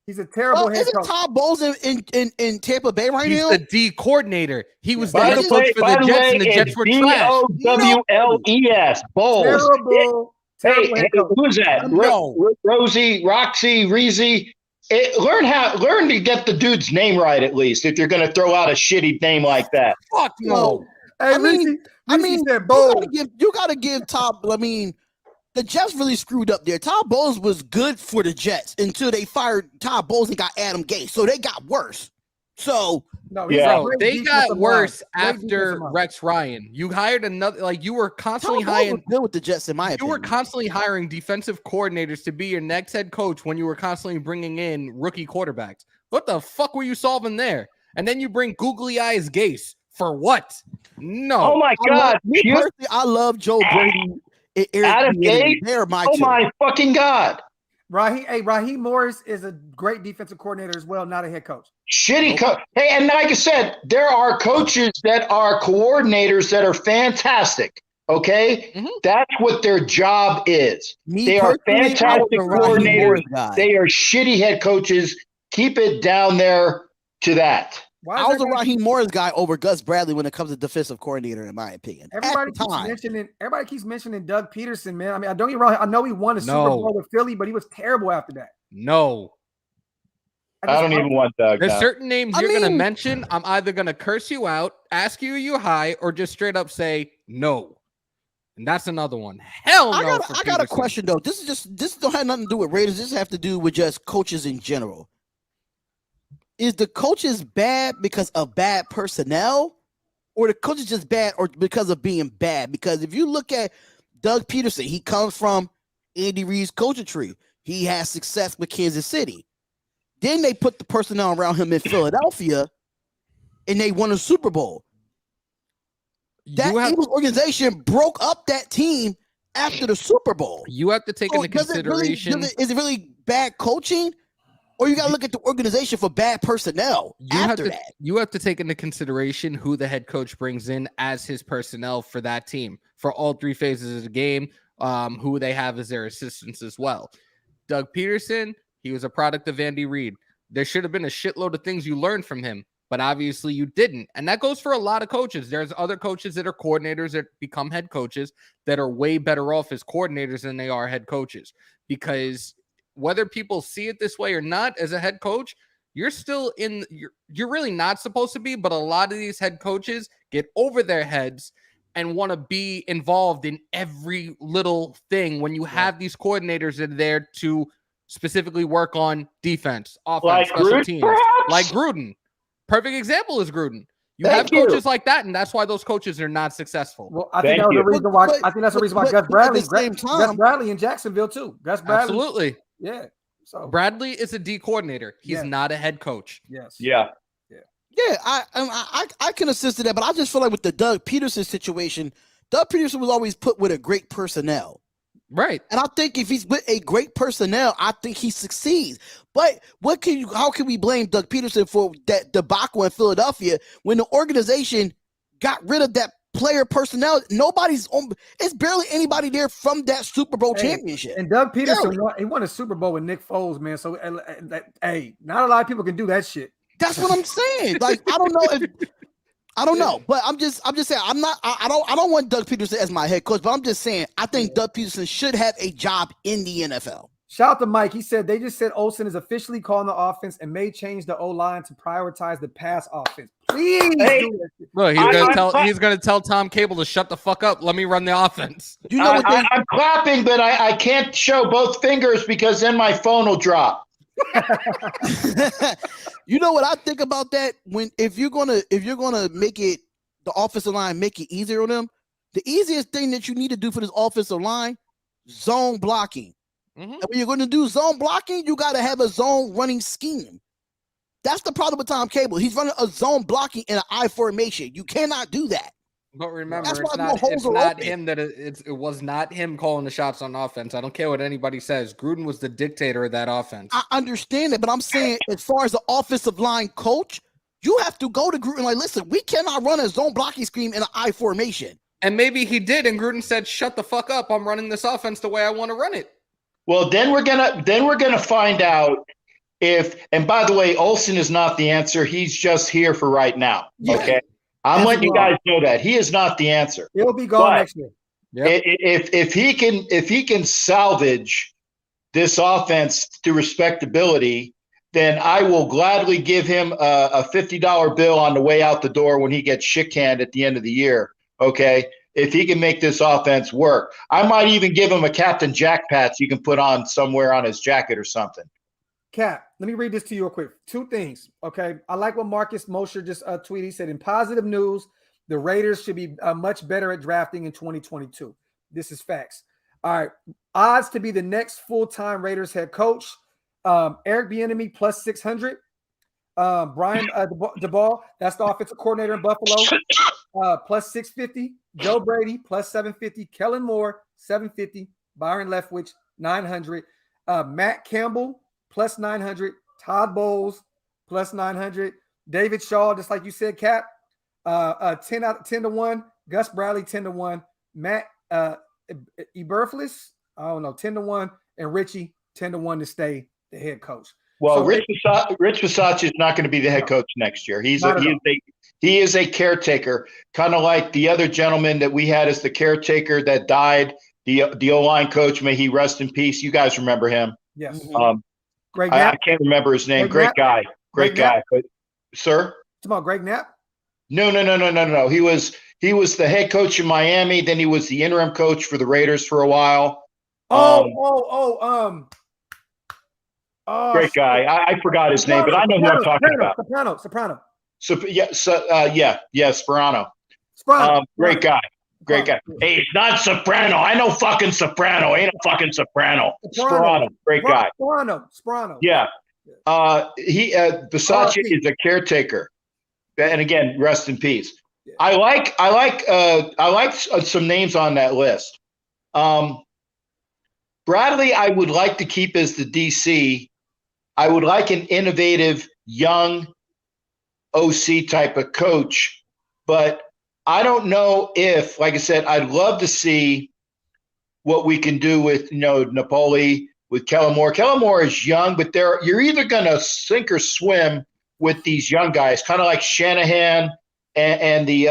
He's a terrible head Isn't coach. Todd Bowles in Tampa Bay right He's now? the D coordinator. He was the By head the coach way, for the Jets, and the Jets were trash. Bowles. Bowles. Terrible Hey, head coach. who's that? No. Rosie, Roxy, Reezy. Learn to get the dude's name right at least. If you're going to throw out a shitty name like that. Fuck no. Hey, I mean, Reese said you Bowles. gotta give Todd. I mean, the Jets really screwed up there. Todd Bowles was good for the Jets until they fired Todd Bowles and got Adam Gase, so they got worse. So No, Yeah. a great They got defensive worse line. Great after defensive line. Rex Ryan. You hired another, like you were constantly Todd Bowles was hiring. good with the Jets, in my You opinion. were constantly hiring defensive coordinators to be your next head coach when you were constantly bringing in rookie quarterbacks. What the fuck were you solving there? And then you bring googly eyes Gase for what? No. Oh my God. I love Joe Brady and Eric Adam Bieniemy. Gase? They're my Oh two. my fucking God. Raheem Morris is a great defensive coordinator as well, not a head coach. Shitty coach. Hey, and like I said, there are coaches that are coordinators that are fantastic. Okay, That's what their job is. They are fantastic coordinators. They are shitty head coaches. Keep it down there to that. I was a Raheem Morris guy over Gus Bradley when it comes to defensive coordinator, in my opinion. Everybody keeps mentioning Doug Peterson, man. I mean, I don't get wrong. I know he won a Super Bowl with Philly, but he was terrible after that. No. I don't even want Doug. There's certain names you're going to mention. I'm either going to curse you out, ask you high, or just straight up say no. And that's another one. Hell no. I got a question though. This don't have nothing to do with Raiders. This have to do with just coaches in general. Is the coaches bad because of bad personnel, or the coaches just bad or because of being bad? Because if you look at Doug Peterson, he comes from Andy Reid's coaching tree. He has success with Kansas City. Then they put the personnel around him in Philadelphia, and they won a Super Bowl. That Eagles organization broke up that team after the Super Bowl. You have to take into consideration. Is it really bad coaching? Or you got to look at the organization for bad personnel after that. You have to take into consideration who the head coach brings in as his personnel for that team, for all three phases of the game, who they have as their assistants as well. Doug Peterson, he was a product of Andy Reid. There should have been a shitload of things you learned from him, but obviously you didn't. And that goes for a lot of coaches. There's other coaches that are coordinators that become head coaches that are way better off as coordinators than they are head coaches, because whether people see it this way or not, as a head coach, you're still you're really not supposed to be, but a lot of these head coaches get over their heads and want to be involved in every little thing when you have these coordinators that are there to specifically work on defense, offense, like special Gruden, teams. perhaps? Like Gruden. Perfect example is Gruden. You have coaches like that, and that's why those coaches are not successful. Well, I think that's the reason why Gus Bradley in Jacksonville too. Gus Bradley. Absolutely. Yeah. So Bradley is a D coordinator. He's not a head coach. Yes. Yeah. Yeah, I can assist to that, but I just feel like with the Doug Peterson situation, Doug Peterson was always put with a great personnel. Right. And I think if he's with a great personnel, I think he succeeds. But how can we blame Doug Peterson for that debacle in Philadelphia when the organization got rid of that player personnel? It's barely anybody there from that Super Bowl championship. And Doug Peterson won a Super Bowl with Nick Foles, man. So not a lot of people can do that shit. That's what I'm saying. Like, I don't know, but I'm just saying I don't want Doug Peterson as my head coach, but I'm just saying I think Doug Peterson should have a job in the NFL. Shout out to Mike. He said they just said Olsen is officially calling the offense and may change the O-line to prioritize the pass offense. Please do it. Look, he's gonna tell Tom Cable to shut the fuck up. Let me run the offense. You know what I'm clapping, but I can't show both fingers because then my phone will drop. You know what I think about that? If you're gonna make it the offensive line, make it easier on them, the easiest thing that you need to do for this offensive line, zone blocking. Mm-hmm. And when you're going to do zone blocking, you got to have a zone running scheme. That's the problem with Tom Cable. He's running a zone blocking in an I formation. You cannot do that. But remember, it was not him calling the shots on offense. I don't care what anybody says. Gruden was the dictator of that offense. I understand it, but I'm saying as far as the offensive line coach, you have to go to Gruden like, listen, we cannot run a zone blocking scheme in an I formation. And maybe he did, and Gruden said, "Shut the fuck up! I'm running this offense the way I want to run it." Well, then we're gonna find out and by the way, Olsen is not the answer. He's just here for right now. Yeah. Okay. I'm letting you guys know that he is not the answer. He'll be gone But next year. Yep. if he can salvage this offense to respectability, then I will gladly give him a $50 bill on the way out the door when he gets shit canned at the end of the year. Okay. If he can make this offense work, I might even give him a Captain Jack patch you can put on somewhere on his jacket or something. Cap, let me read this to you real quick. Two things, okay? I like what Marcus Mosher just tweeted. He said, in positive news, the Raiders should be much better at drafting in 2022. This is facts. All right. Odds to be the next full-time Raiders head coach. Eric Bieniemy plus 600. Brian DeBall, that's the offensive coordinator in Buffalo, plus 650. Joe Brady plus 750. Kellen Moore, 750. Byron Leftwich, 900. Matt Campbell, plus 900. Todd Bowles, plus 900. David Shaw, just like you said, Cap, 10 to 1. Gus Bradley, 10 to 1. Matt Eberflus, I don't know, 10 to 1. And Richie, 10 to 1 to stay the head coach. Well, So Rich Bisaccia is not going to be the head coach next year. He is a caretaker, kind of like the other gentleman that we had as the caretaker that died, the O-line coach. May he rest in peace. You guys remember him? Yes. Greg Knapp? I can't remember his name. Great guy. But, sir? It's about Greg Knapp? No. He was the head coach in Miami. Then he was the interim coach for the Raiders for a while. Great guy. I forgot his name, but I know who I'm talking about. Soprano. Sperano. Great guy. Hey, it's not Soprano. I know fucking Soprano. Ain't a fucking Soprano. Sperano. Great guy. Sperano. Yeah. Bisaccia is a caretaker. And again, rest in peace. Yeah. I like some names on that list. Bradley, I would like to keep as the DC. I would like an innovative, young OC type of coach, but I don't know if, like I said, I'd love to see what we can do with, Napoli, with Kellen Moore. Kellen Moore is young, but you're either going to sink or swim with these young guys, kind of like Shanahan and the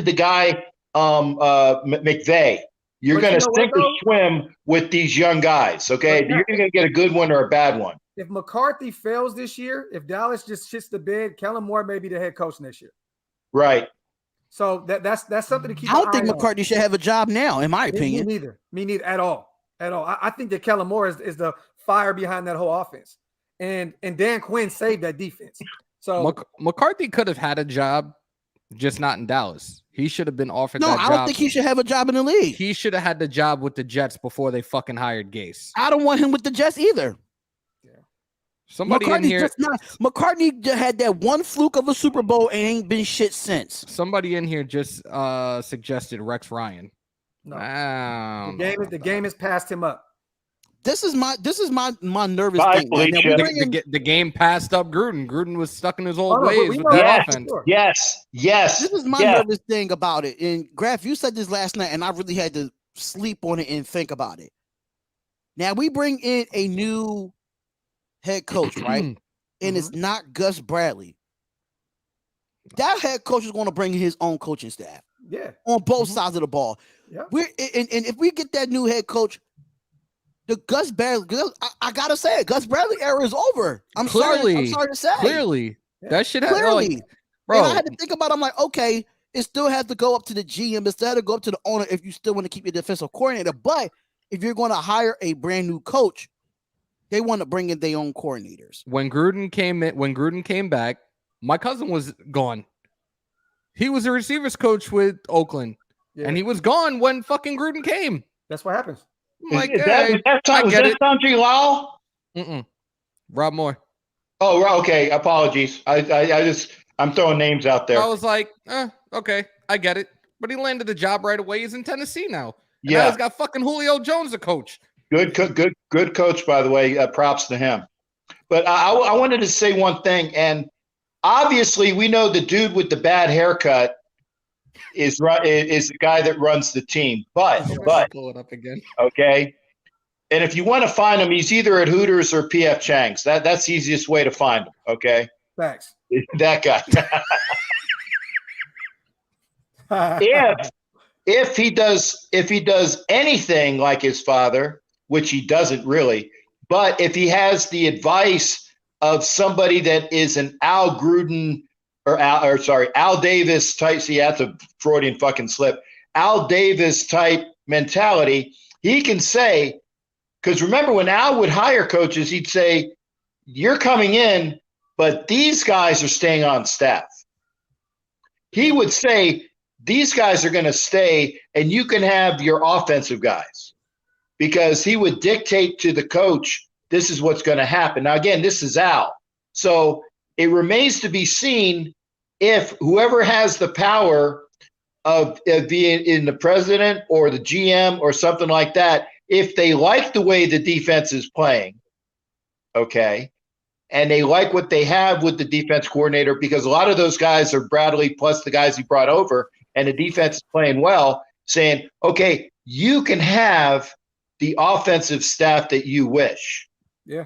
the guy McVay. You're going to sink or swim with these young guys, okay? You're going to get a good one or a bad one. If McCarthy fails this year, if Dallas just shits the bed, Kellen Moore may be the head coach next year. Right. So that's something to keep. I don't think McCarthy should have a job now, in my opinion. Me neither at all. I think that Kellen Moore is the fire behind that whole offense, and Dan Quinn saved that defense. So McCarthy could have had a job, just not in Dallas. He should have been offered that job. No, I don't think he should have a job in the league. He should have had the job with the Jets before they fucking hired Gase. I don't want him with the Jets either. Yeah. Somebody in here, McCartney had that one fluke of a Super Bowl and ain't been shit since. Somebody in here just suggested Rex Ryan. No. The game has passed him up. This is my nervous thing. The game passed up Gruden. Gruden was stuck in his old ways with that offense. Sure. Yes. This is my nervous thing about it. And Graf, you said this last night, and I really had to sleep on it and think about it. Now we bring in a new head coach, right? And it's not Gus Bradley. That head coach is going to bring in his own coaching staff. Yeah. On both sides of the ball. Yeah. And if we get that new head coach, the Gus Bradley, I gotta say it, Gus Bradley era is over. I'm sorry to say. Clearly. That shit clearly. Bro. And I had to think about it. I'm like, okay, it still has to go up to the GM. It still has to go up to the owner if you still want to keep your defensive coordinator. But if you're going to hire a brand new coach, they want to bring in their own coordinators. When Gruden came back, my cousin was gone. He was a receivers coach with Oakland. Yeah. And he was gone when fucking Gruden came. That's what happens. Like, is that Sanjay Lal? Rob Moore. Oh, okay. Apologies. I'm throwing names out there. I was like, okay, I get it. But he landed the job right away. He's in Tennessee now. And now he's got fucking Julio Jones to coach. Good coach, by the way. Props to him. But I wanted to say one thing, and obviously we know the dude with the bad haircut is the guy that runs the team. But pull it up again. Okay. And if you want to find him, he's either at Hooters or PF Chang's. That's the easiest way to find him. Okay. Thanks. That guy. if he does anything like his father, which he doesn't really, but if he has the advice of somebody that is an Al Gruden Al Davis type, see, that's a Freudian fucking slip. Al Davis type mentality, he can say, because remember when Al would hire coaches, he'd say, you're coming in, but these guys are staying on staff. He would say, these guys are going to stay, and you can have your offensive guys, because he would dictate to the coach, this is what's going to happen. Now, again, this is Al. So it remains to be seen if whoever has the power of being in the president or the GM or something like that, if they like the way the defense is playing, okay, and they like what they have with the defense coordinator, because a lot of those guys are Bradley plus the guys he brought over, and the defense is playing well, saying, okay, you can have the offensive staff that you wish. Yeah.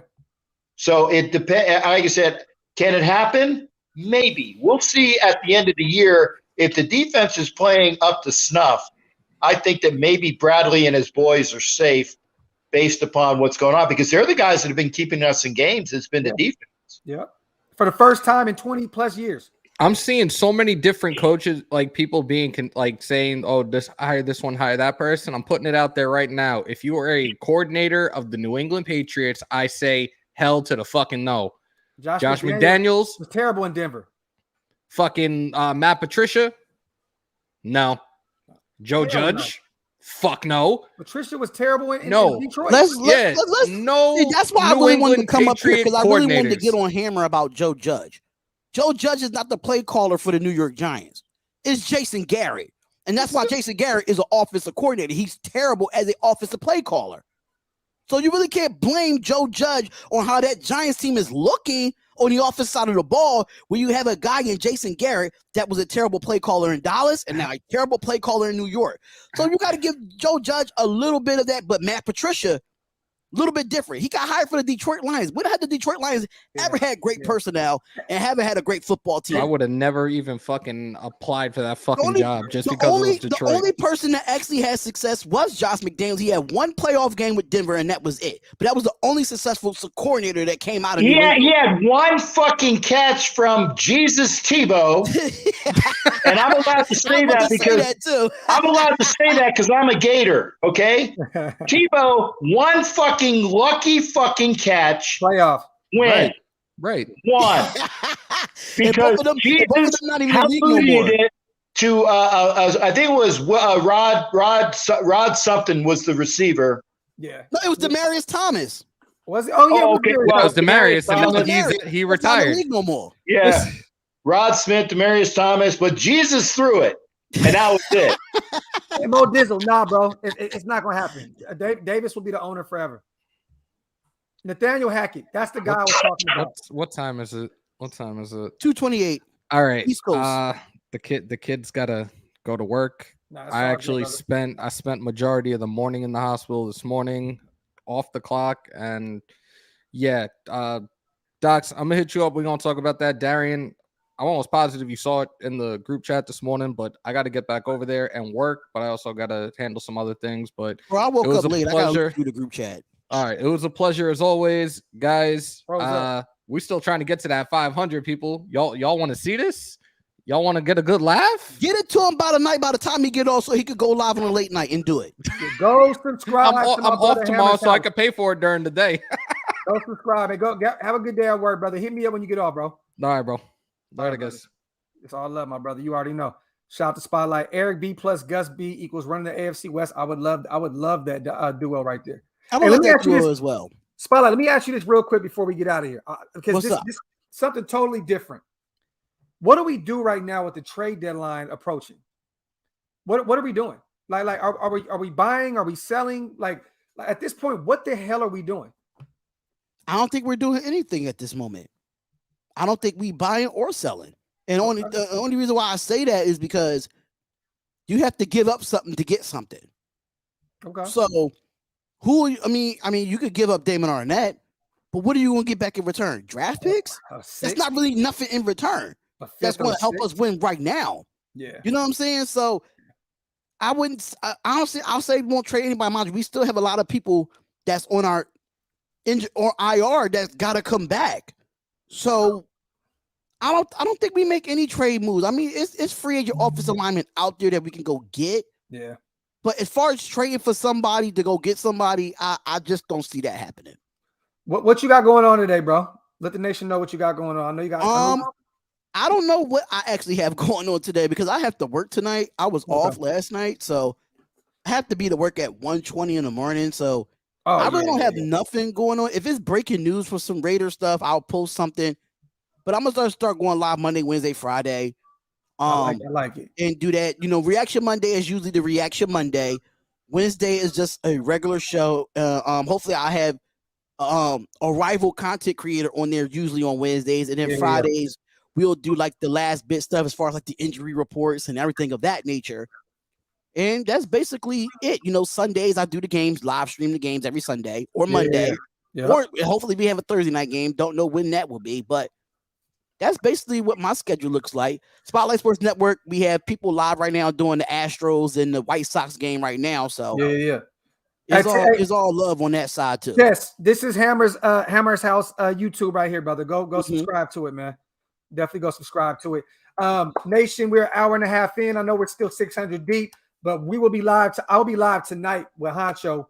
So it depends. Like I said, can it happen? Maybe. We'll see at the end of the year if the defense is playing up to snuff. I think that maybe Bradley and his boys are safe based upon what's going on, because they're the guys that have been keeping us in games. It's been the defense. Yeah. For the first time in 20 plus years. I'm seeing so many different coaches, like people being like saying, oh, hire this one, hire that person. I'm putting it out there right now. If you are a coordinator of the New England Patriots, I say hell to the fucking no. Josh McDaniels was terrible in Denver. Fucking Matt Patricia. No. Joe Judge. No. Fuck no. Patricia was terrible in Detroit. Let's no. See, that's why New I really England wanted to come up here, because I really wanted to get on Hammer about Joe Judge. Joe Judge is not the play caller for the New York Giants. It's Jason Garrett. And that's why Jason Garrett is an offensive coordinator. He's terrible as an offensive play caller. So you really can't blame Joe Judge on how that Giants team is looking on the offensive side of the ball, when you have a guy in Jason Garrett that was a terrible play caller in Dallas and now a terrible play caller in New York. So you got to give Joe Judge a little bit of that, but Matt Patricia, a little bit different. He got hired for the Detroit Lions. When have the Detroit Lions ever had great personnel and haven't had a great football team? I would have never even fucking applied for that fucking job just because it was Detroit. The only person that actually had success was Josh McDaniels. He had one playoff game with Denver, and that was it. But that was the only successful coordinator that came out of New England. He had one fucking catch from Jesus Tebow. And I'm allowed to say that because I'm allowed to say that because I'm a Gator, okay? Tebow, one fucking lucky fucking catch. Playoff. Win. Right. One. Because Jesus not even it to I think it was Rod something was the receiver. Yeah. No, it was Demaryius Thomas. Was it? Oh yeah. Okay. Well, it was Demaryius, and he retired. No more. Yeah. Rod Smith, Demaryius Thomas, but Jesus threw it, and that was it. Hey, Mo Dizzle, nah, bro, it's not gonna happen. Davis will be the owner forever. Nathaniel Hackett, that's the guy I was talking about. What time is it? 2:28. All right. East Coast. The kid's gotta go to work. I spent majority of the morning in the hospital this morning, off the clock, and Docs, I'm gonna hit you up. We're gonna talk about that, Darian. I'm almost positive you saw it in the group chat this morning, but I got to get back over there and work. But I also got to handle some other things. But I woke up late. I got to look through the group chat. All right, it was a pleasure as always, guys. We're still trying to get to that 500 people. Y'all want to see this? Y'all want to get a good laugh? Get it to him by the night, by the time he get off, so he could go live on a late night and do it. Go subscribe. I'm off tomorrow, so I can pay for it during the day. Go subscribe and have a good day at work, brother. Hit me up when you get off, bro. All right, bro. All right, I guess. It's all love, my brother. You already know. Shout out to Spotlight. Eric B plus Gus B equals running the AFC West. I would love that duo right there. I would love that duo as well. Spotlight, let me ask you this real quick before we get out of here. Because this is something totally different. What do we do right now with the trade deadline approaching? What are we doing? Like are we buying? Are we selling? Like at this point, what the hell are we doing? I don't think we're doing anything at this moment. I don't think we buying or selling. And the only reason why I say that is because you have to give up something to get something. Okay. So Who? I mean, you could give up Damon Arnett, but what are you going to get back in return? Draft picks? That's not really nothing in return. That's going to help us win right now. Yeah. You know what I'm saying? So I wouldn't. Honestly, I'll say we won't trade anybody. Mind you, we still have a lot of people that's on our or IR that's got to come back. So I don't think we make any trade moves. I mean, it's free agent offensive lineman out there that we can go get. Yeah. But as far as trading for somebody to go get somebody, I just don't see that happening. What you got going on today, bro? Let the nation know what you got going on. I know you got. I don't know what I actually have going on today because I have to work tonight. I was off last night, so I have to be to work at 1:20 in the morning. So I really don't have nothing going on. If it's breaking news for some Raider stuff, I'll post something. But I'm gonna start going live Monday, Wednesday, Friday. I like it. And do that. You know, Reaction Monday is usually the Reaction Monday. Wednesday is just a regular show. Hopefully I have a rival content creator on there usually on Wednesdays, and then Fridays we'll do like the last bit stuff as far as like the injury reports and everything of that nature. And that's basically it. You know, Sundays I do the games, live stream the games every Sunday or Monday, or hopefully we have a Thursday night game. Don't know when that will be, but that's basically what my schedule looks like. Spotlight Sports Network, we have people live right now doing the Astros and the White Sox game right now. So it's all love on that side too. Yes, this is Hammer's House YouTube right here, brother. Go subscribe to it, man. Definitely go subscribe to it. Nation, we're an hour and a half in. I know we're still 600 deep, but we will be live. I'll be live tonight with Honcho.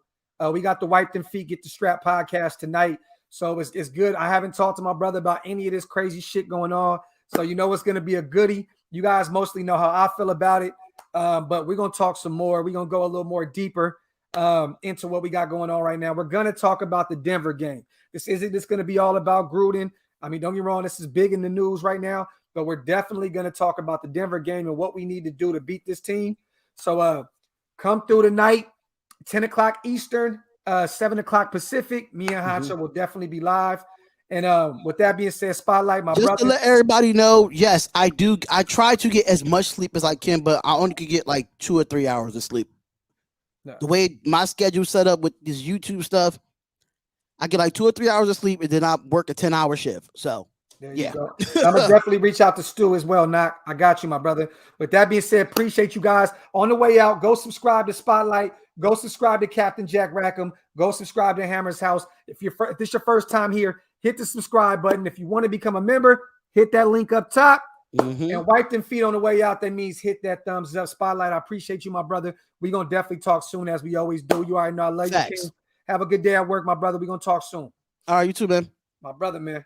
We got the Wipe Them Feet, Get the Strap podcast tonight. So it's good. I haven't talked to my brother about any of this crazy shit going on. So you know it's going to be a goodie. You guys mostly know how I feel about it. But we're going to talk some more. We're going to go a little more deeper into what we got going on right now. We're going to talk about the Denver game. This going to be all about Gruden. I mean, don't get me wrong, this is big in the news right now, but we're definitely going to talk about the Denver game and what we need to do to beat this team. So come through tonight, 10 o'clock Eastern, 7 o'clock Pacific. Me and Hancho will definitely be live. And with that being said, Spotlight, my brother. Just to let everybody know, yes, I do. I try to get as much sleep as I can, but I only could get like 2 or 3 hours of sleep. No. The way my schedule set up with this YouTube stuff, I get like 2 or 3 hours of sleep, and then I work a 10-hour shift. So, I'm going to definitely reach out to Stu as well, Knock. I got you, my brother. With that being said, appreciate you guys. On the way out, go subscribe to Spotlight. Go subscribe to Captain Jack Rackham. Go subscribe to Hammer's House. If this is your first time here, hit the subscribe button. If you want to become a member, hit that link up top. And Wipe Them Feet on the way out. That means hit that thumbs up. Spotlight, I appreciate you, my brother. We're going to definitely talk soon as we always do. You already know I love you, King. Have a good day at work, my brother. We're going to talk soon. All right, you too, man. My brother, man.